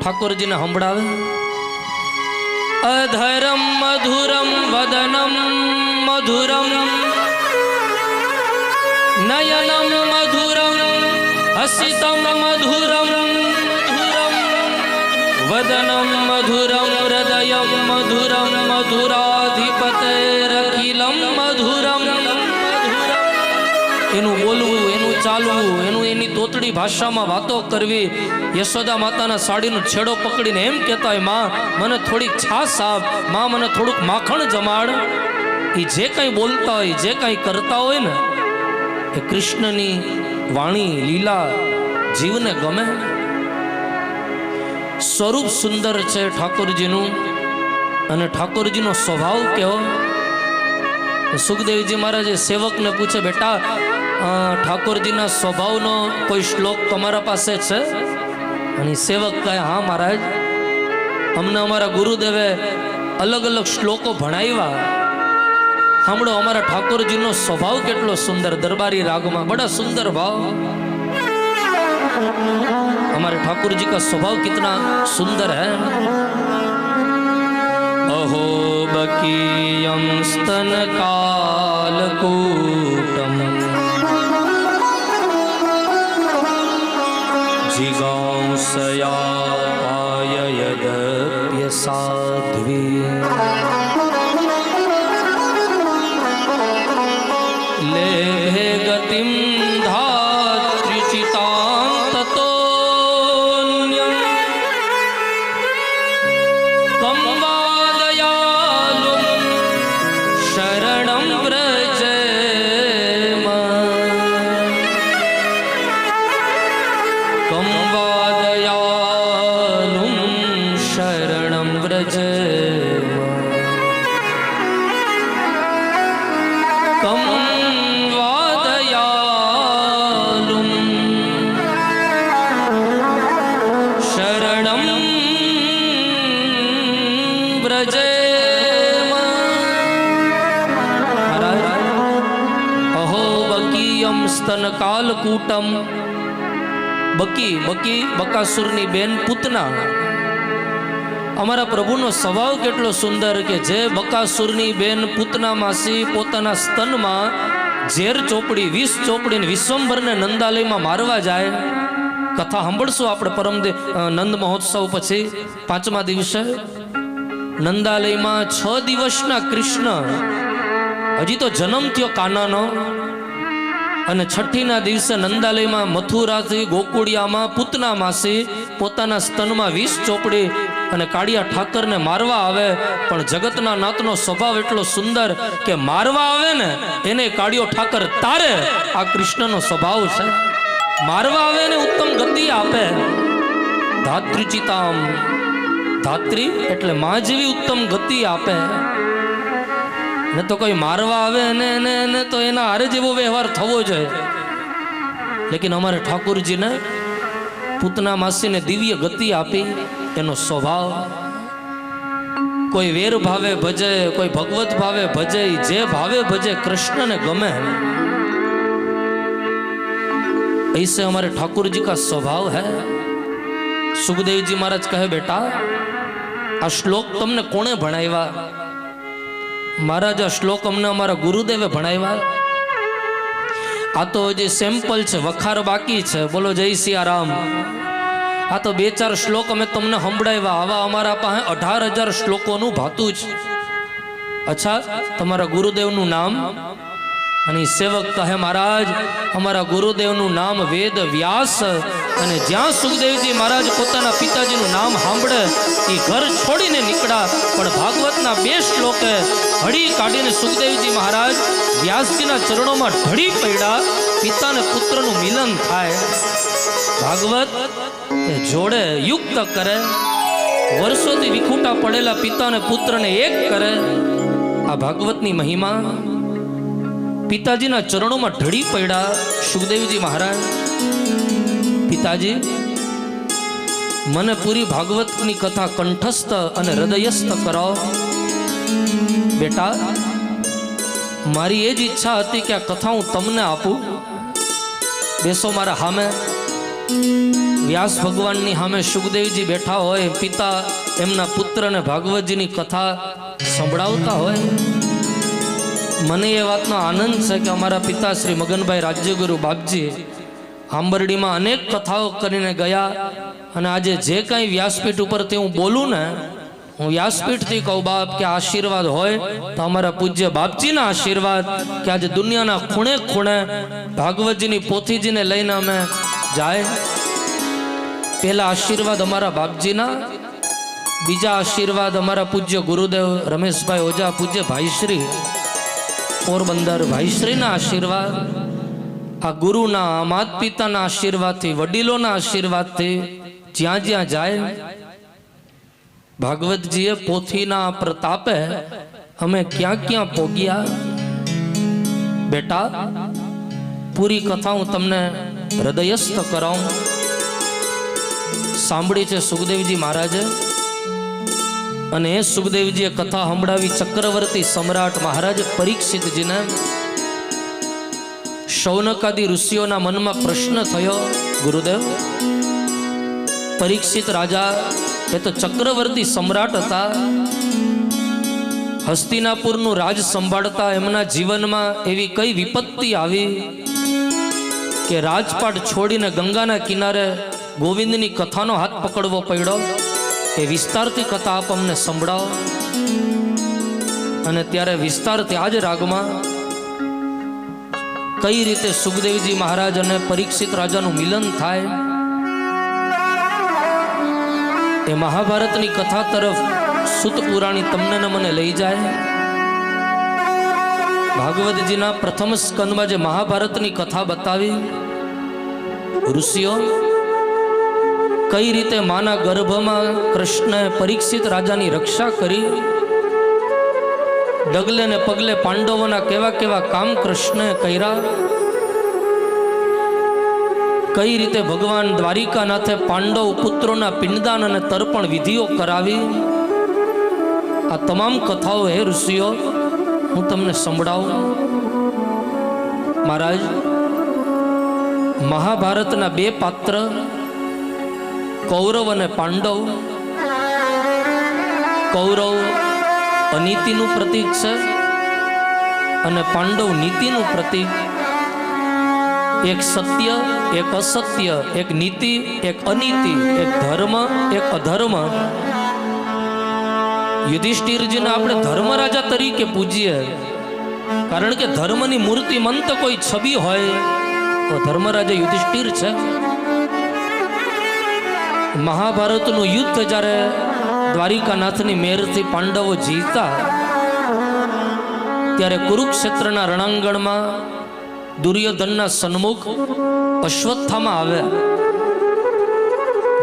ઠાકોરજીને સંભળાવે. અધરમ મધુરમ વદનમ મધુરમ નયનમ મધુરમ હસિતમ મધુરમ વદનમ મધુરમ હૃદયમ મધુરમ મધુરાધિપતેરખિલમ મધુરમ. એનું બોલવું, એનું ચાલવું, એની તોતડી ભાષામાં વાતો કરવી. યશોદા માતાના સાડીનો છેડો પકડીને એમ કહેતા હોય, માં મને થોડીક છાશ આપ, માં મને થોડુંક માખણ જમાડ. એ જે કંઈ બોલતા હોય, જે કંઈ કરતા હોય ને, એ કૃષ્ણની વાણી લીલા જીવને ગમે. સ્વરૂપ સુંદર છે ઠાકોરજીનું, અને ઠાકોરજીનો સ્વભાવ કેવો. સુખદેવજી મહારાજે સેવકને પૂછે, બેટા ઠાકોરજીના સ્વભાવનો કોઈ શ્લોક તમારા પાસે છે? અને સેવક કહે, હા મહારાજ, અમને અમારા ગુરુદેવે અલગ અલગ શ્લોકો ભણાવ્યા. સાંભળો, અમારા ઠાકોરજીનો સ્વભાવ કેટલો સુંદર. દરબારી રાગમાં બડા સુંદર ભાવ. हमारे ठाकुर जी का स्वभाव कितना सुंदर है. अहो बकीयम स्तन कालकूटम जिगांसया पाययदप्य साध्वी लेभे गतिम કાલકૂટમ. બકી બકી બકાસુરની બેન પૂતના. અમારા પ્રભુનો સ્વભાવ કેટલો સુંદર કે જે બકાસુરની બેન પૂતના માસી પોતાના સ્તનમાં ઝેર ચોપડી, વિષ ચોપડીને વિશ્વંભરને નંદાલયમાં મારવા જાય. કથા સાંભળશું આપણે પરમ નંદ મહોત્સવ પછી 5મા દિવસે. નંદાલયમાં 6 દિવસના કૃષ્ણ, હજી તો જન્મ થયો કાનાનો, અને 6ઠીના દિવસે નંદાલયમાં મથુરાથી ગોકુળિયામાં પૂતના માસી પોતાના સ્તનમાં વિષ ચોપડી અને કાળિયા ઠાકરને મારવા આવે. પણ જગતના નાથનો સ્વભાવ એટલો સુંદર કે મારવા આવે ને એને કાળિયો ઠાકર તારે. આ કૃષ્ણનો સ્વભાવ છે. મારવા આવે ને ઉત્તમ ગતિ આપે. ધાત્રીચિતામ, ધાત્રી એટલે માં જેવી ઉત્તમ ગતિ આપે. ને તો કોઈ મારવા આવે ને તો એના હારે જેવો વ્યવહાર થવો જોઈએ. લેકિન અમારે ઠાકુરજીને પૂતના માસીને દિવ્ય ગતિ આપી. એનો સ્વભાવ કોઈ વેર ભાવે ભજે, કોઈ ભગવત ભાવે ભજે, જે ભાવે ભજે કૃષ્ણને ગમે. ऐसे हमारे ठाकुर जी का स्वभाव है. सुखदेव जी महाराज कहे, बेटा आ श्लोक तुमने कोने भणाव्या? महाराज आ श्लोक अमने अमारा गुरुदेवे भणाव्या. आ तो हजी सेम्पल है, वखार बाकी है. बोलो जय सियाराम. आ तो 2-4 श्लोक अमे तमने संभळाव्या. आवा अमारा पासे 18,000 श्लोकोनुं भातुं छे. अच्छा, तमारा गुरुदेवनुं नाम? અને સેવક કહે, મહારાજ અમારા ગુરુદેવનું નામ વેદ વ્યાસ. અને જ્યાં સુખદેવજી મહારાજ પોતાના પિતાજીનું નામ સાંભળે એ ઘર છોડીને નીકળ્યા. પણ ભાગવતના 2 શ્લોકે હળી કાઢીને સુખદેવજી મહારાજ વ્યાસજીના ચરણોમાં ઢળી પડ્યા. પિતા અને પુત્રનું મિલન થાય. ભાગવત એ જોડે યુક્ત કરે. વર્ષોથી વિખૂટા પડેલા પિતા અને પુત્રને એક કરે. આ ભાગવતની મહિમા. પિતાજીના ચરણોમાં ઢળી પડ્યા સુખદેવજી મહારાજ. પિતાજી, મને પૂરી ભાગવતની કથા કંઠસ્થ અને હૃદયસ્થ કરો. બેટા, મારી એ જ ઈચ્છા હતી કે આ કથા હું તમને આપું. બેસો મારા સામે. વ્યાસ ભગવાનની સામે સુખદેવજી બેઠા હોય, પિતા એમના પુત્રને ભાગવતજીની કથા સંભળાવતા હોય. મને એ વાતનો આનંદ છે કે અમારા પિતા શ્રી મગનભાઈ રાજ્યગુરુ બાપજી આંબરડીમાં અનેક કથાઓ કરીને ગયા, અને આજે જે કાંઈ વ્યાસપીઠ ઉપરથી હું બોલું ને, હું વ્યાસપીઠથી કહું બાપ કે આશીર્વાદ હોય તો અમારા પૂજ્ય બાપજીના આશીર્વાદ, કે આજે દુનિયાના ખૂણે ખૂણે ભાગવતજીની પોથીજીને લઈને અમે જાય. પહેલા આશીર્વાદ અમારા બાપજીના, બીજા આશીર્વાદ અમારા પૂજ્ય ગુરુદેવ રમેશભાઈ ઓઝા, પૂજ્ય ભાઈશ્રી પોરબંદર ભાઈશ્રીના આશીર્વાદ. આ ગુરુના, માત પિતાના આશીર્વાદથી, વડીલોના આશીર્વાદથી જ્યાં જ્યાં જાય. ભાગવતજીએ પોથીના પ્રતાપે અમે ક્યાં ક્યાં પોગ્યા. બેટા, પૂરી કથા હું તમને હૃદયસ્થ કરાવું. સાંભળી છે સુખદેવજી મહારાજે, અને એ સુખદેવજીએ કથા સંભળાવી ચક્રવર્તી સમ્રાટ મહારાજ પરીક્ષિતજીને. શૌનકાદી ઋષિઓના મનમાં પ્રશ્ન થયો, ગુરુદેવ, પરીક્ષિત રાજા એ તો ચક્રવર્તી સમ્રાટ હતા, હસ્તિનાપુરનું રાજ સંભાળતા એમના જીવનમાં એવી કઈ વિપત્તિ આવી કે રાજપાટ છોડીને ગંગાના કિનારે ગોવિંદની કથાનો હાથ પકડવો પડ્યો. એ વિસ્તારથી કથા આપ અમને સંભળાવો. અને ત્યારે વિસ્તારથી આજ રાગમાં કઈ રીતે સુખદેવજી મહારાજ અને પરીક્ષિત રાજાનું મિલન થાય, એ મહાભારતની કથા તરફ સુત પુરાણી તમને ને મને લઈ જાય. ભાગવતજીના પ્રથમ સ્કંદમાં જે મહાભારતની કથા બતાવી, ઋષિઓ કઈ રીતે માના ગર્ભમાં કૃષ્ણએ પરીક્ષિત રાજાની રક્ષા કરી, ડગલે ને પગલે પાંડવોના કેવા કેવા કામ કૃષ્ણએ કર્યા, કઈ રીતે ભગવાન દ્વારિકાનાથે પાંડવ પુત્રોના પિંડદાન અને તર્પણ વિધિઓ કરાવી. આ તમામ કથાઓ હે ઋષિઓ હું તમને સંભળાવું. મહારાજ, મહાભારતના બે પાત્ર કૌરવ અને પાંડવ. કૌરવ અનીતિનું પ્રતીક છે અને પાંડવ નીતિનું પ્રતીક. એક સત્ય, એક અસત્ય, એક નીતિ, એક અનીતિ, એક ધર્મ, એક અધર્મ. યુધિષ્ઠિરજીને આપણે ધર્મરાજા તરીકે પૂજીએ, કારણ કે ધર્મની મૂર્તિમંત કોઈ છબી હોય તો ધર્મરાજા યુધિષ્ઠિર છે. મહાભારતનું યુદ્ધ જ્યારે દ્વારિકાનાથની મેરથી પાંડવો જીતા, ત્યારે કુરુક્ષેત્રના રણાંગણમાં દુર્યોધનના સન્મુખ અશ્વત્થામા આવે.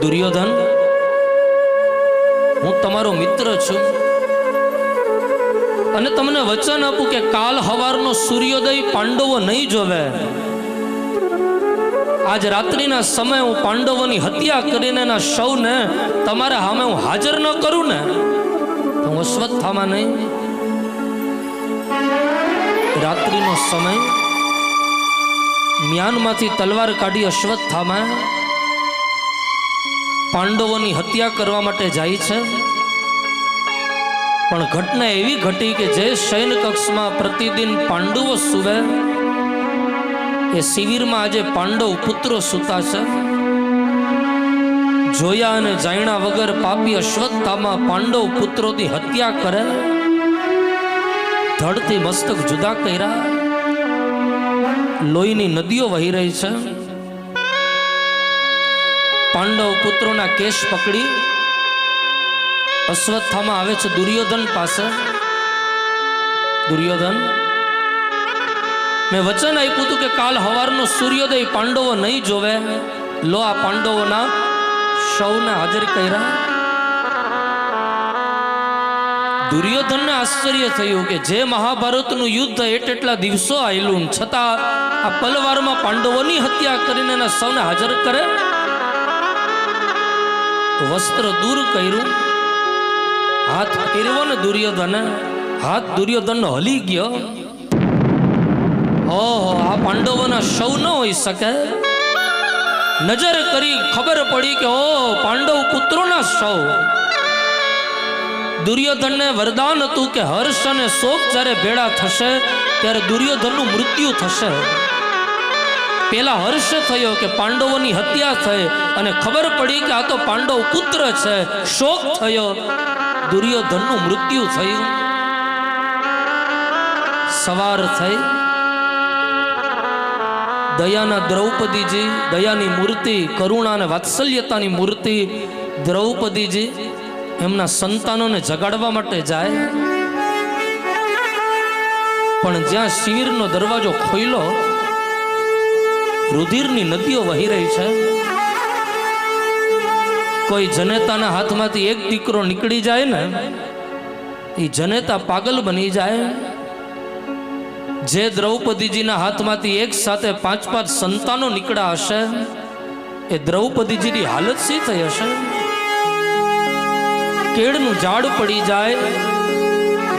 દુર્યોધન, હું તમારો મિત્ર છું અને તમને વચન આપું કે કાલ હવારનો સૂર્યોદય પાંડવો નહીં જોવે. આજ રાત્રિના સમય હું પાંડવોની હત્યા કરીને એના શવને તમારા સામે હું હાજર ન કરું ને તો હું અશ્વત્થામા નહીં. રાત્રિનો સમય, મ્યાનમાંથી તલવાર કાઢી અશ્વત્થામા પાંડવોની હત્યા કરવા માટે જાય છે. પણ ઘટના એવી ઘટી કે જે શયન કક્ષમાં પ્રતિદિન પાંડવો સૂવે, એ શિબિરમાં આજે પાંડવ પુત્રો સૂતા છે. જોયા અને જાણ્યા વગર પાપી અશ્વત્થામા પાંડવ પુત્રોની હત્યા કરે, ધડથી મસ્તક જુદા કર્યા. લોહીની નદીઓ વહી રહી છે. પાંડવ પુત્રોના કેશ પકડી અશ્વત્થામા આવે છે દુર્યોધન પાસે. દુર્યોધન, મેં વચન આપ્યું હતું કે કાલ હવારનો સૂર્યોદય પાંડવો નહીં જોવે. લો, આ પાંડવોના શવને હાજર કર્યા. દુર્યોધનને આશ્ચર્ય થયું કે જે મહાભારતનું યુદ્ધ એટલા દિવસો આવેલું, છતાં આ પલવારમાં પાંડવોની હત્યા કરીને એના સૌને હાજર કરે. વસ્ત્ર દૂર કર્યું, હાથ ફેરવો ને દુર્યોધને, હાથ દુર્યોધનનો હલી ગયો. ઓહો, આ પાંડવોના શવ ન હોઈ શકે. નજર કરી ખબર પડી કે ઓ પાંડવ પુત્રોના શવ. દુર્યોધનને વરદાન હતું કે હર્ષ અને શોક જ્યારે ભેળા થશે ત્યારે દુર્યોધનનું મૃત્યુ થશે. પેલા હર્ષ થયો કે પાંડવોની હત્યા થઈ અને ખબર પડી કે આ તો પાંડવ પુત્ર છે. શોક થયો, દુર્યોધનનું મૃત્યુ થયું. સવાર થઈ, દયાના દ્રૌપદીજી, દયાની મૂર્તિ, કરુણા અને વાત્સલ્યતાની મૂર્તિ દ્રૌપદીજી એમના સંતાનોને જગાડવા માટે જાય. પણ જ્યાં શિબિરનો દરવાજો ખોલ્યો, રુધિરની નદીઓ વહી રહી છે. કોઈ જનેતાના હાથમાંથી એક દીકરો નીકળી જાય ને, એ જનેતા પાગલ બની જાય. જે દ્રૌપદીજીના હાથમાંથી એક સાથે 5-5 સંતાનો નીકળ્યા હશે, એ દ્રૌપદીજીની હાલત શી થઈ હશે? કેળનું ઝાડ પડી જાય,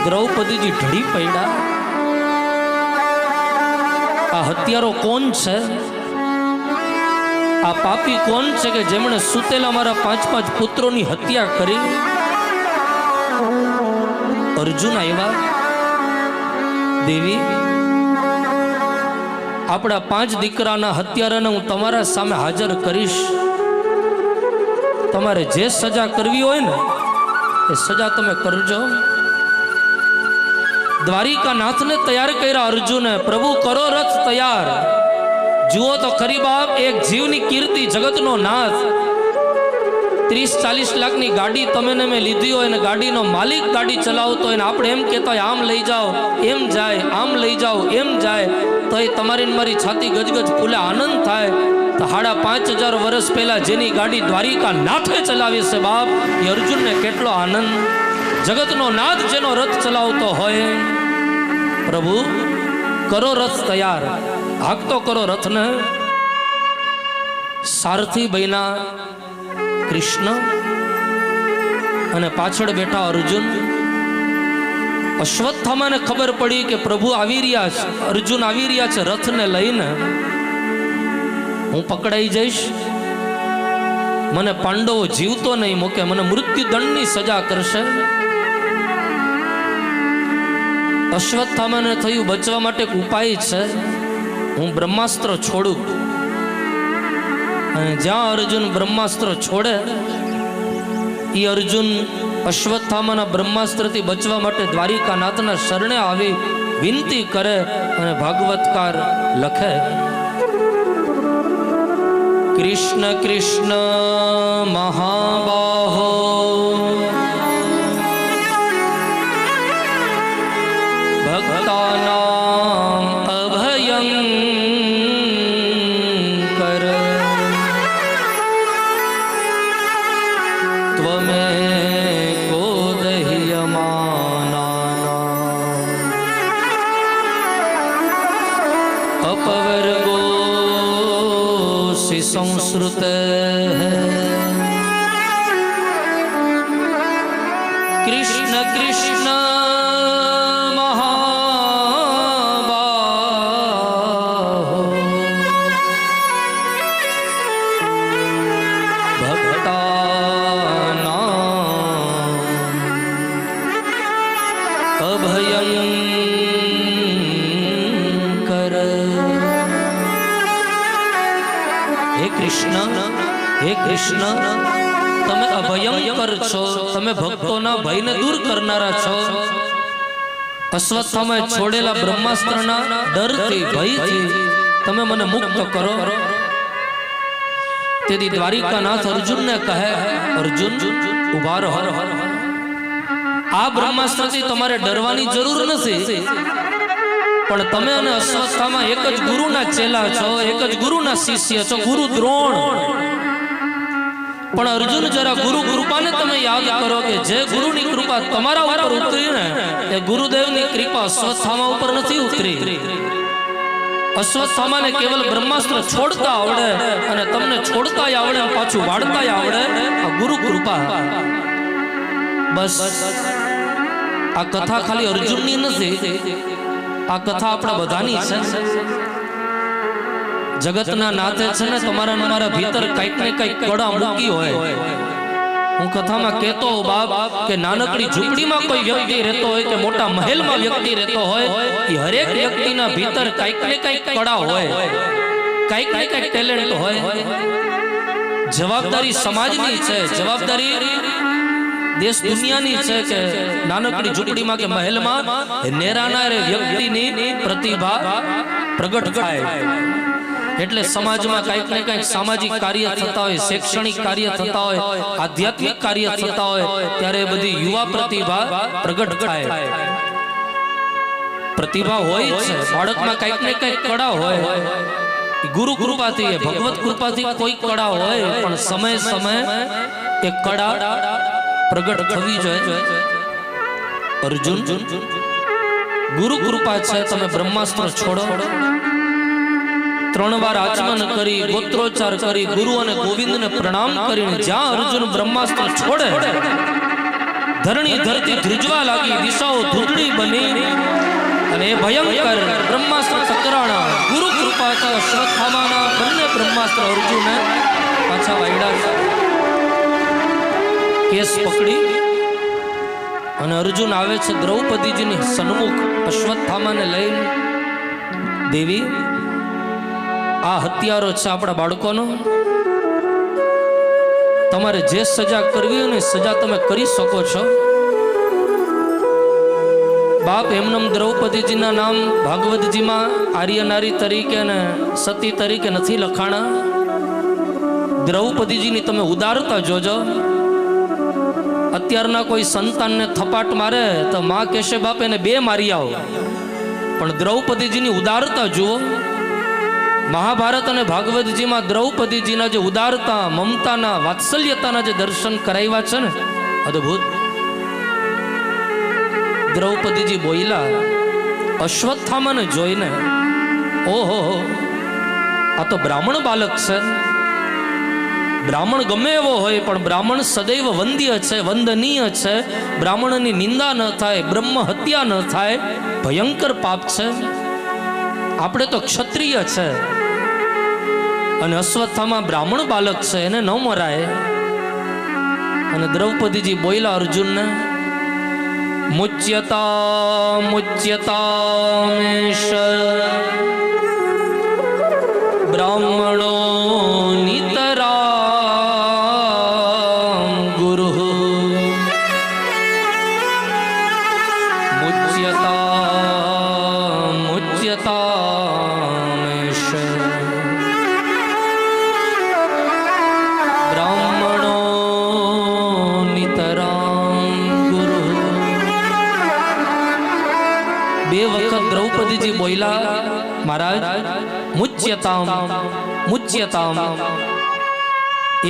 દ્રૌપદીજી ઢળી પડ્યા. આ હત્યારો કોણ છે? આ પાપી કોણ છે કે જેમણે સૂતેલા મારા 5-5 પુત્રોની હત્યા કરી? અર્જુન આવ્યા. દેવી, આપણા 5 દીકરાના હત્યારાને હું તમારા સામે હાજર કરીશ. તમારે જે સજા કરવી હોય ને એ સજા તમે કરજો. દ્વારિકાનાથને તૈયાર કર્યા અર્જુને. પ્રભુ કરો રથ તૈયાર. જુઓ તો ખરી બાપ, એક જીવની કીર્તિ, જગતનો નાથ. 30-40 લાખની ગાડી તમે ને મેં લીધી હોય અને ગાડીનો માલિક ગાડી ચલાવતો હોય ને આપણે એમ કહેતા હોય આમ લઈ જાઓ એમ જાય, આમ લઈ જાઓ એમ જાય, તો એ તમારી મારી છાતી ગજગજ ફૂલે, આનંદ થાય. તો 5,500 વર્ષ પહેલા જેની ગાડી દ્વારિકા નાથે ચલાવી છે બાપ, એ અર્જુનને કેટલો આનંદ. જગતનો નાથ જેનો રથ ચલાવતો હોય. પ્રભુ કરો રથ તૈયાર, હાંકતો કરો રથને. સારથી બન્યા કૃષ્ણ અને પાછળ બેઠા અર્જુન. અશ્વત્થામાને ખબર પડી કે પ્રભુ આવી રહ્યા છે, અર્જુન આવી રહ્યા છે રથને લઈને. હું પકડાઈ જઈશ, મને પાંડવો જીવતો નહીં મૂકે, મને મૃત્યુદંડની સજા કરશે. અશ્વત્થામાને થયું બચવા માટે એક ઉપાય છે, હું બ્રહ્માસ્ત્ર છોડું. અને જ્યાં અર્જુન બ્રહ્માસ્ત્ર છોડે, એ અર્જુન અશ્વત્થામાના બ્રહ્માસ્ત્રથી બચવા માટે દ્વારિકાનાથના શરણે આવી વિનંતી કરે અને ભાગવતકાર લખે. કૃષ્ણ કૃષ્ણ મહાબાહો ભક્તાનામ અભયંકર ત્વમેકો દહ્યમાનાનાં અપવર્ગોસि સંસ્રુતઃ. કૃષ્ણ કૃષ્ણ હે કૃષ્ણ, તમે અભયંકર છો, તમે ભક્તોના ભયને દૂર કરનારા છો. અશ્વત્થામાએ છોડેલા બ્રહ્માસ્ત્રના ડરથી, ભયથી તમે મને મુક્ત કરો. તેથી દ્વારિકાનાથ અર્જુનને કહે, અર્જુન ઉભા રહો. આ બ્રહ્માસ્ત્રથી તમારે ડરવાની જરૂર નથી, પણ તમે અને અશ્વત્થામા એક જ ગુરુના ચેલા છો, એક જ ગુરુના શિષ્ય છો, ગુરુ દ્રોણ. પણ અર્જુન જરા ગુરુ કૃપાને તમે યાદ કરો કે જે ગુરુની કૃપા તમારા ઉપર ઉતરી ને, એ ગુરુદેવની કૃપા અશ્વત્થામા ઉપર નથી ઉતરી. અશ્વત્થામાને કેવલ બ્રહ્માસ્ત્ર છોડતા આવડે અને તમને છોડતાય આવડે અને પાછું વાળતાય આવડે, આ ગુરુ કૃપા. બસ આ કથા ખાલી અર્જુનની નથી, આ કથા આપણા બધાની છે. જગતના નાથે છે ને તમારા મારા ભીતર કંઈક ને કંઈક કડા મૂકી હોય. હું કથામાં કહેતો બાપ કે નાનકડી ઝૂંપડીમાં કોઈ વ્યક્તિ રહેતો હોય કે મોટા મહેલમાં વ્યક્તિ રહેતો હોય, એ હરેક વ્યક્તિના ભીતર કંઈક ને કંઈક કળા હોય, કંઈક ને કંઈક ટેલેન્ટ હોય. જવાબદારી સમાજની છે, જવાબદારી દેશ દુનિયાની છે કે નાનકડી ઝૂંપડીમાં કે મહેલમાં નેરાના વ્યક્તિની પ્રતિભા પ્રગટ થાય. એટલે સમાજમાં કંઈક ને કંઈક સામાજિક કાર્ય થતા હોય, શૈક્ષણિક કાર્ય થતા હોય, આધ્યાત્મિક કાર્ય થતા હોય, ત્યારે બધી યુવા પ્રતિભા પ્રગટ થાય. પ્રતિભા હોય છે બાળકમાં, કંઈક ને કંઈક કળા હોય. ગુરુ કૃપાથી, ભગવત કૃપાથી કોઈ કળા હોય, પણ સમય સમય એ કળા પ્રગટ થવી જોઈએ. અર્જુન, ગુરુ કૃપા છે, તમે બ્રહ્માસ્ત્ર છોડો. 3 વાર આચમન કરી, ગોત્રોચ્ચાર કરી, ગુરુ અને ગોવિંદને પ્રણામ કરીને જ્યાં અર્જુન બ્રહ્માસ્ત્ર છોડે, ધરણી ધરતી ધ્રુજવા લાગી, દિશાઓ ધૂંધળી બની અને એ ભયંકર બ્રહ્માસ્ત્ર ટકરાણા. ગુરુ કૃપાથી અશ્વત્થામાના બંને બ્રહ્માસ્ત્ર અર્જુને પાછા વાયડા. કેસ પકડી અને અર્જુન આવે છે દ્રૌપદીજીની સન્મુખ અશ્વત્થામાને લઈને. દેવી, આ હત્યારો છે આપણા બાળકોનો, તમારે જે સજા કરવી હોય ને સજા તમે કરી શકો છો. બાપ એમનેમ દ્રૌપદીજીના નામ ભાગવતજીમાં આર્ય નારી તરીકે અને સતી તરીકે નથી લખાણા. દ્રૌપદીજીની તમે ઉદારતા જોજો. અત્યારના કોઈ સંતાનને થપાટ મારે તો માં કહેશે બાપ એને 2 મારી આવો, પણ દ્રૌપદીજીની ઉદારતા જુઓ. મહાભારત અને ભાગવતજીમાં દ્રૌપદીજીના જે ઉદારતા, મમતાના, વાત્સલ્યતાના જે દર્શન કરાવ્યા છે ને, અદ્ભુત. દ્રૌપદીજી બોલ્યા અશ્વત્થામાને જોઈને, ઓહો, આ તો બ્રાહ્મણ બાલક છે. બ્રાહ્મણ ગમે એવો હોય પણ બ્રાહ્મણ સદૈવ વંદ્ય છે, વંદનીય છે. બ્રાહ્મણની નિંદા ન થાય, બ્રહ્મ હત્યા ન થાય, ભયંકર પાપ છે. આપણે તો ક્ષત્રિય છે અને અશ્વત્થામા બ્રાહ્મણ બાલક છે, એને ન મરાય. અને દ્રૌપદીજી બોલ્યા અર્જુનને, મુચ્યતા મુચ્યતામેશ બ્રાહ્મણો નિતરામ ગુરુ. મુચ્યતા મુચ્યતામેશ બ્રાહ્મણો નિતરામ ગુરુ. 2 વખત દ્રૌપદીજી બોલ્યા મહારાજ મુચ્યતામ મુચ્યતામ.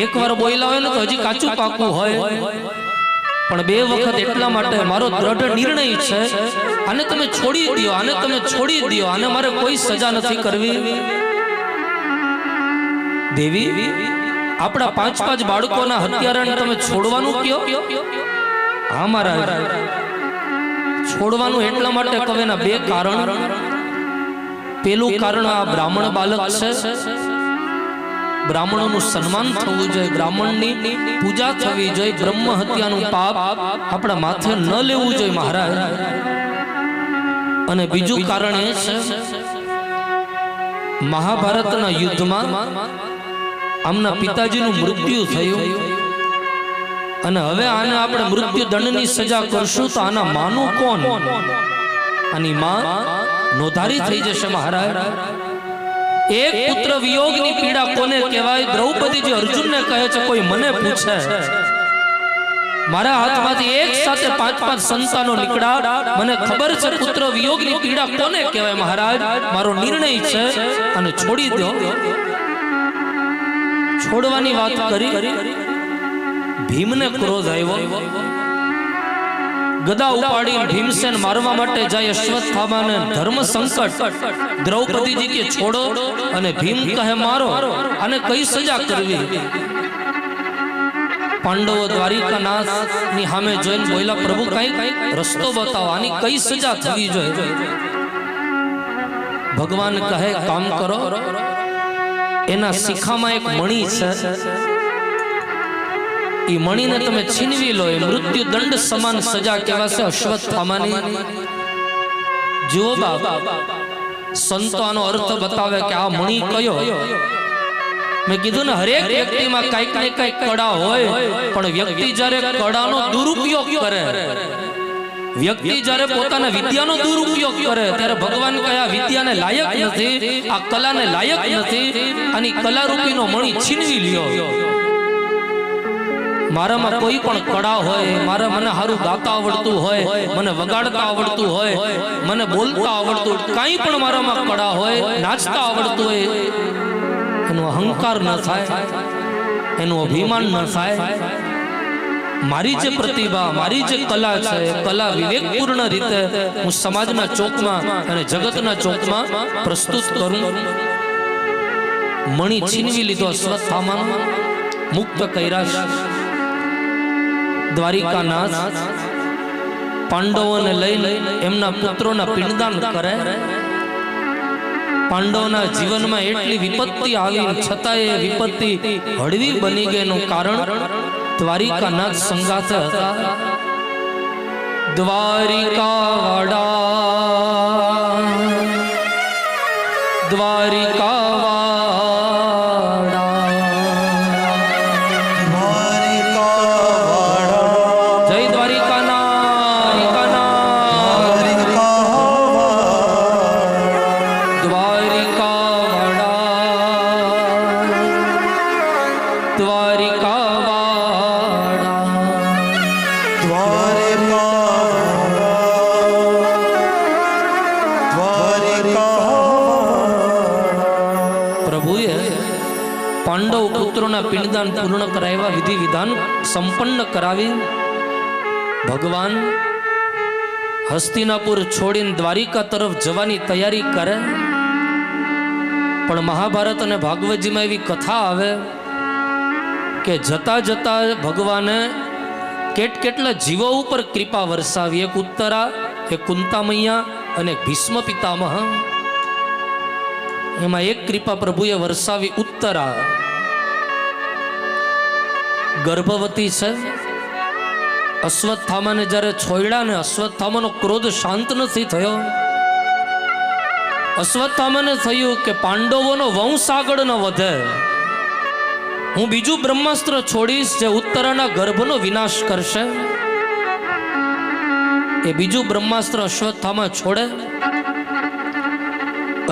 એકવાર બોલ્યા હોય ને તો હજી કાચું પાકું હોય, પણ 2 વખત એટલા માટે મારો દ્રઢ નિર્ણય છે, આને તમે છોડી દો, આને તમે છોડી દો, આને મારે કોઈ સજા નથી કરવી. દેવી, આપણા 5 બાળકોના હત્યારાને તમે છોડવાનું કયો? હા મહારાજ, છોડવાનું એટલા માટે કહે ના 2 કારણ. પેલું કારણ આ બ્રાહ્મણ બાલક છે, બ્રાહ્મણોનું સન્માન થવું જોઈએ, બ્રાહ્મણની પૂજા થવી જોઈએ, બ્રહ્મ હત્યાનું પાપ આપણા માથે ન લેવું જોઈએ મહારાજ. અને બીજું કારણ એ છે, મહાભારતના યુદ્ધમાં આમના પિતાજીનું મૃત્યુ થયું અને હવે આને આપણે મૃત્યુ દંડની સજા કરશું તો આના માનું કોણ? આની માં નોધારી થઈ જશે મહારાજ. એક પુત્ર વિયોગની પીડા કોને કહેવાય? દ્રૌપદીજી અર્જુનને કહે છે, કોઈ મને પૂછે, મારા હાથમાંથી એક સાથે 5 સંતાનો નીકળ્યા, મને ખબર છે પુત્ર વિયોગની પીડા કોને કહેવાય મહારાજ. મારો નિર્ણય છે અને છોડી દો. છોડવાની વાત કરી, ભીમને ક્રોધ આવ્યો. ગદા ઉપાડી ભીમસેન મારવા માટે જાય અશ્વત્થામાને ધર્મ સંકટ, દ્રૌપદીજી કે છોડો અને ભીમ કહે મારો, અને કઈ સજા કરવી? પાંડવો દ્વારિકાનાથ ની સામે જોઈને બોલ્યા, પ્રભુ કઈ રસ્તો બતાવો, આની કઈ સજા થવી જોઈએ? ભગવાન કહે કામ કરો, એના શિખામાં એક મણી છે, એ મણીને તમે છીનવી લો, એ મૃત્યુ દંડ સમાન સજા કહેવાશે અશ્વત્થામાની. જુઓ બાપ, સંતો આનો અર્થ બતાવે કે આ મણી કયો. મેં કીધું ને, હરેક વ્યક્તિમાં કઈક ને કઈક કળા હોય, પણ વ્યક્તિ જ્યારે કળાનો દુરુપયોગ કરે, વ્યક્તિ જ્યારે પોતાના વિદ્યાનો દુરુપયોગ કરે, ત્યારે ભગવાન કહે આ વિદ્યાને લાયક નથી, આ કલાને લાયક નથી, આની કલારૂપીનો મણી છીનવી લ્યો. મારામાં કોઈ પણ કળા હોય, મને સારું ગાતા આવડતું હોય, મને વગાડતા આવડતું હોય, મને બોલતા આવડતું, કાંઈ પણ મારામાં કળા હોય, નાચતા આવડતું હોય, એનો અહંકાર ન થાય, એનું અભિમાન ન થાય. મારી જે પ્રતિભા, મારી જે કલા છે, કલા વિવેકપૂર્ણ રીતે હું સમાજના ચોકમાં અને જગતના ચોકમાં પ્રસ્તુત કરું. મણી છીનવી લીધો અશ્વત્થામાનો, મુક્ત કર્યા. દ્વારિકાનાથ પાંડવોને લઈ એમના પુત્રોના પિંડદાન કરે. પાંડવોના જીવનમાં એટલી વિપત્તિ આવી, છતાં એ વિપત્તિ હળવી બની ગઈ એનું કારણ દ્વારિકાનાથ સંગાથે હતા. દ્વારિકાવાડા, દ્વારિકાવાડા, જય દ્વારિકાનાથ, દ્વારિકાવાડા, દ્વારિકાવાડા, પ્રભુએ પાંડવ પુત્રોના પિંડદાન પૂર્ણ કરાવ્યા, વિધિ વિધાન સંપન્ન કરાવી. ભગવાન હસ્તિનાપુર છોડીને દ્વારિકા તરફ જવાની તૈયારી કરે. પણ મહાભારત અને ભાગવતજીમાં એવી કથા આવે કે જતા જતા ભગવાને કેટલા જીવો ઉપર કૃપા વરસાવી. એક ઉત્તરા, એક કુંતામૈયા અને એક ભીષ્મ પિતામહ. એમાં એક કૃપા પ્રભુએ વરસાવી. ઉત્તરા ગર્ભવતી છે. અશ્વત્થામાને જ્યારે છોડ્યા ને, અશ્વત્થામાનો ક્રોધ શાંત નથી થયો. અશ્વત્થામાને થયું કે પાંડવોનો વંશ આગળ ન વધે, હું બીજું બ્રહ્માસ્ત્ર છોડીશ જે ઉત્તરાના ગર્ભનો વિનાશ કરશે. એ બીજું બ્રહ્માસ્ત્ર અશ્વત્થામા છોડે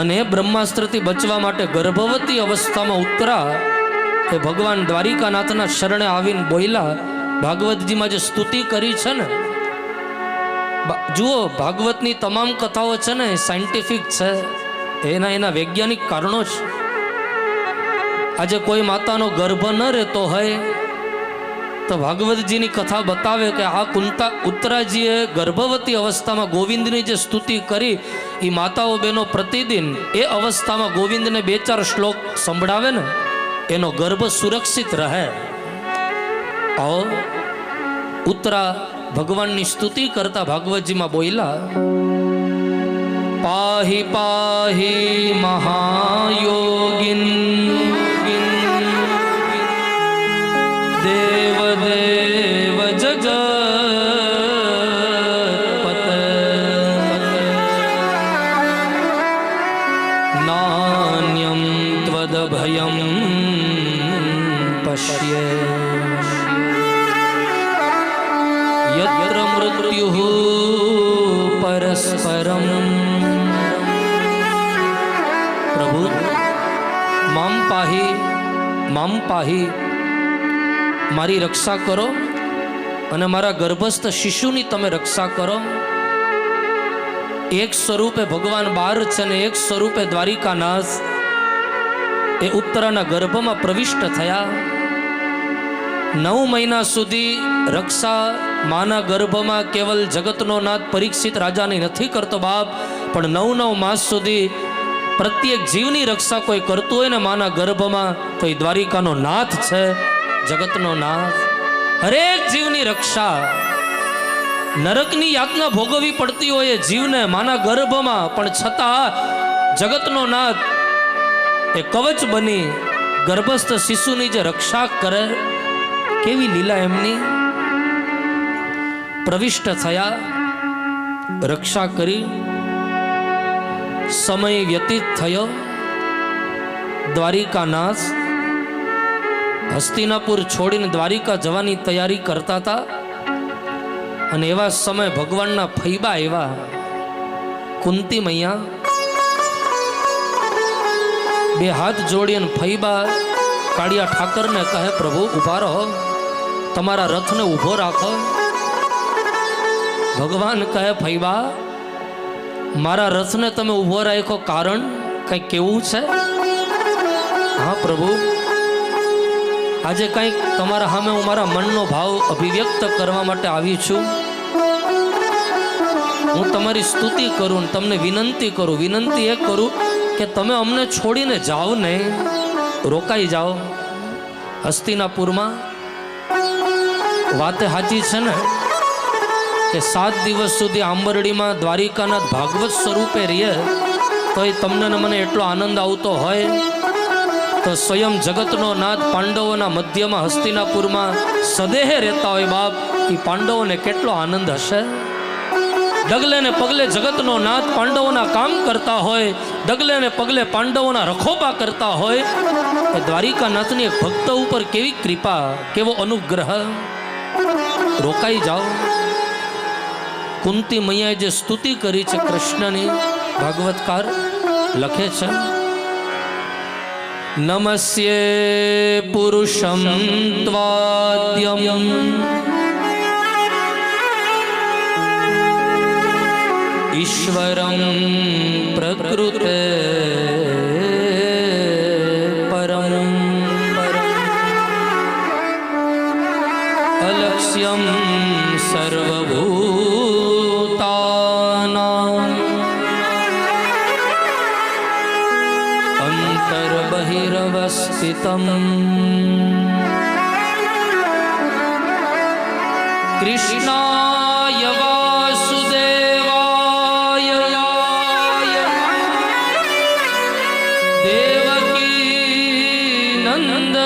અને એ બ્રહ્માસ્ત્રથી બચવા માટે ગર્ભવતી અવસ્થામાં ઉત્તરા એ ભગવાન દ્વારિકાનાથના શરણે આવીને બોલ્યા. ભાગવતજીમાં જે સ્તુતિ કરી છે ને, જુઓ ભાગવતની તમામ કથાઓ છે ને સાયન્ટિફિક છે, એના વૈજ્ઞાનિક કારણો છે. આજે કોઈ માતાનો ગર્ભ ન રહેતો હોય તો ભાગવતજીની કથા બતાવે કે આ ઉત્તરાજીએ ગર્ભવતી અવસ્થામાં ગોવિંદની જે સ્તુતિ કરી, એ માતાઓ બહેનો પ્રતિદિન એ અવસ્થામાં ગોવિંદને 2-4 શ્લોક સંભળાવે ને, એનો ગર્ભ સુરક્ષિત રહે. આવો ઉત્તરા ભગવાનની સ્તુતિ કરતા ભાગવતજીમાં બોલ્યા, પાહી પાહી મહાયોગિન દેવ દેવ જગતપત નાન્યમ ત્વદ ભયમ પશ્ય યત્ર મૃત્યુ પરસ્પરમ. પ્રભુ મામ પાહી, મારી રક્ષા કરો અને મારા ગર્ભસ્થ શિશુની તમે રક્ષા કરો. એક સ્વરૂપે ભગવાન 12 છે ને એક સ્વરૂપે દ્વારિકાનાથ એ ઉત્તરાના ગર્ભમાં પ્રવિષ્ટ થયા. 9 મહિના સુધી રક્ષા માના ગર્ભમાં કેવલ જગતનો નાથ પરીક્ષિત રાજાની નથી કરતો બાપ, પણ 9 માસ સુધી પ્રત્યેક જીવની રક્ષા કોઈ કરતું હોય ને માના ગર્ભમાં, તો એ દ્વારિકાનો નાથ છે, જગતનો નાથ. હરેક જીવની રક્ષા, નરકની યાતના ભોગવવી પડતી હોય જીવને માના ગર્ભમાં, પણ છતાં જગતનો નાથ એ કવચ બની ગર્ભસ્થ શિશુની જે રક્ષા કરે, કેવી લીલા એમની. પ્રવિષ્ટ થયા, રક્ષા કરી, સમય વ્યતીત થયો. દ્વારિકાનાથ હસ્તિનાપુર છોડીને દ્વારિકા જવાની તૈયારી કરતા હતા, અને એવા સમય ભગવાનના ફૈબા એવા કુંતી મૈયા બે હાથ જોડી અને ફૈબા કાળિયા ઠાકરને કહે, પ્રભુ ઊભા રહો, તમારા રથને ઊભો રાખો. ભગવાન કહે, ફૈબા મારા રથને તમે ઊભો રાખ્યો, કારણ કંઈક કેવું છે? હા પ્રભુ, આજે કંઈક તમારા સામે હું મારા મનનો ભાવ અભિવ્યક્ત કરવા માટે આવી છું. હું તમારી સ્તુતિ કરું, તમને વિનંતી કરું. વિનંતી એ કરું કે તમે અમને છોડીને જાઓ નહીં, રોકાઈ જાઓ હસ્તિનાપુરમાં. વાતે સાચી છે ને કે 7 દિવસ સુધી આંબરડીમાં દ્વારિકાનાથ ભાગવત સ્વરૂપે રહીએ તો એ તમને ને મને એટલો આનંદ આવતો હોય, તો સ્વયં જગતનો નાથ પાંડવોના મધ્યમાં હસ્તિનાપુરમાં સદેહે રહેતા હોય બાપ, એ પાંડવોને કેટલો આનંદ હશે. ડગલે ને પગલે જગતનો નાથ પાંડવોના કામ કરતા હોય, ડગલે ને પગલે પાંડવોના રખોપા કરતા હોય, એ દ્વારિકાનાથની એક ભક્ત ઉપર કેવી કૃપા, કેવો અનુગ્રહ. રોકાઈ જાઓ. કુંતી મૈયાએ જે સ્તુતિ કરી છે કૃષ્ણની, ભાગવતકાર લખે છે, નમસ્યે પુરુષમ ત્વાદ્યમ ઈશ્વરમ પ્રકૃતે પરમ અલક્ષ્યમ સર્વભૂતાનાં અંતર્બહિરવસ્થિતમ કૃષ્ણાય વાસુદેવાય દેવકી નંદનાય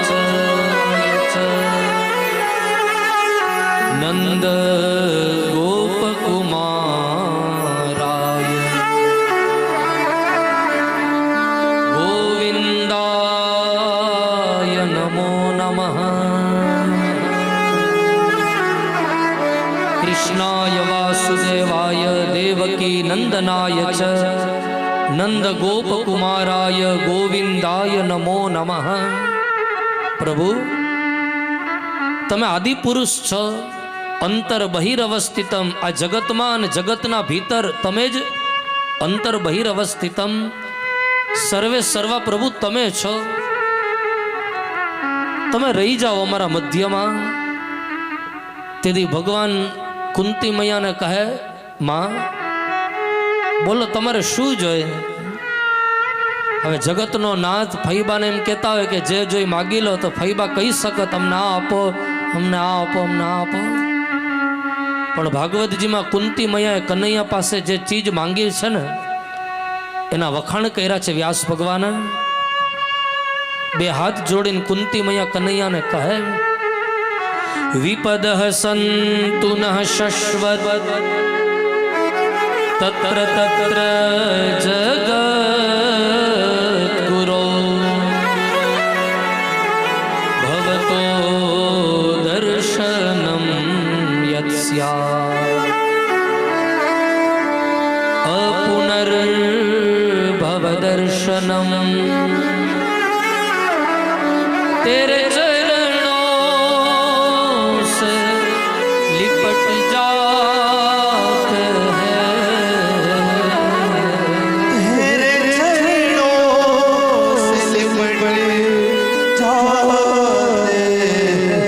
ચ નંદ ગોપકુમારાય ગોવિંદાય નમો નમઃ. કૃષ્ણાય વાસુદેવાય દેવકી નંદનાય ચ નંદ ગોપકુમારાય ગોવિંદાય નમો નમઃ. પ્રભુ તમે આદિ પુરુષ છો, અંતર બહિરવસ્થિતમ, આ જગતમાં અને જગતના ભીતર તમે જ અંતર બહિરવસ્થિતમ, સર્વે સર્વા પ્રભુ તમે છો. તમે રહી જાઓ અમારા મધ્યમાં. તેથી ભગવાન કુંતી મૈયાને કહે, માં બોલો તમારે શું જોઈએ? હવે જગતનો નાથ ફૈબાને એમ કહેતા હોય કે જે જોઈ માગી લો, તો ફૈબા કહી શકે તમને આ આપો, અમને આ આપો, અમને આ આપો. પણ ભાગવતજીમાં કુંતી મૈયાએ કનૈયા પાસે જે ચીજ માંગી છે ને, એના વખાણ કર્યા છે વ્યાસ ભગવાને. બે હાથ જોડીને કુંતી મૈયા કનૈયાને કહે, વિપદ સંતુ ન શશ્વત તત્ર તત્ર જગત ગુરો ભવતો દર્શનમ યત્સ્યા અપુનર્ભવ દર્શનમ तेरे चरणों से लिपट जाते हैं, तेरे चरणों से लिपट जाते हैं,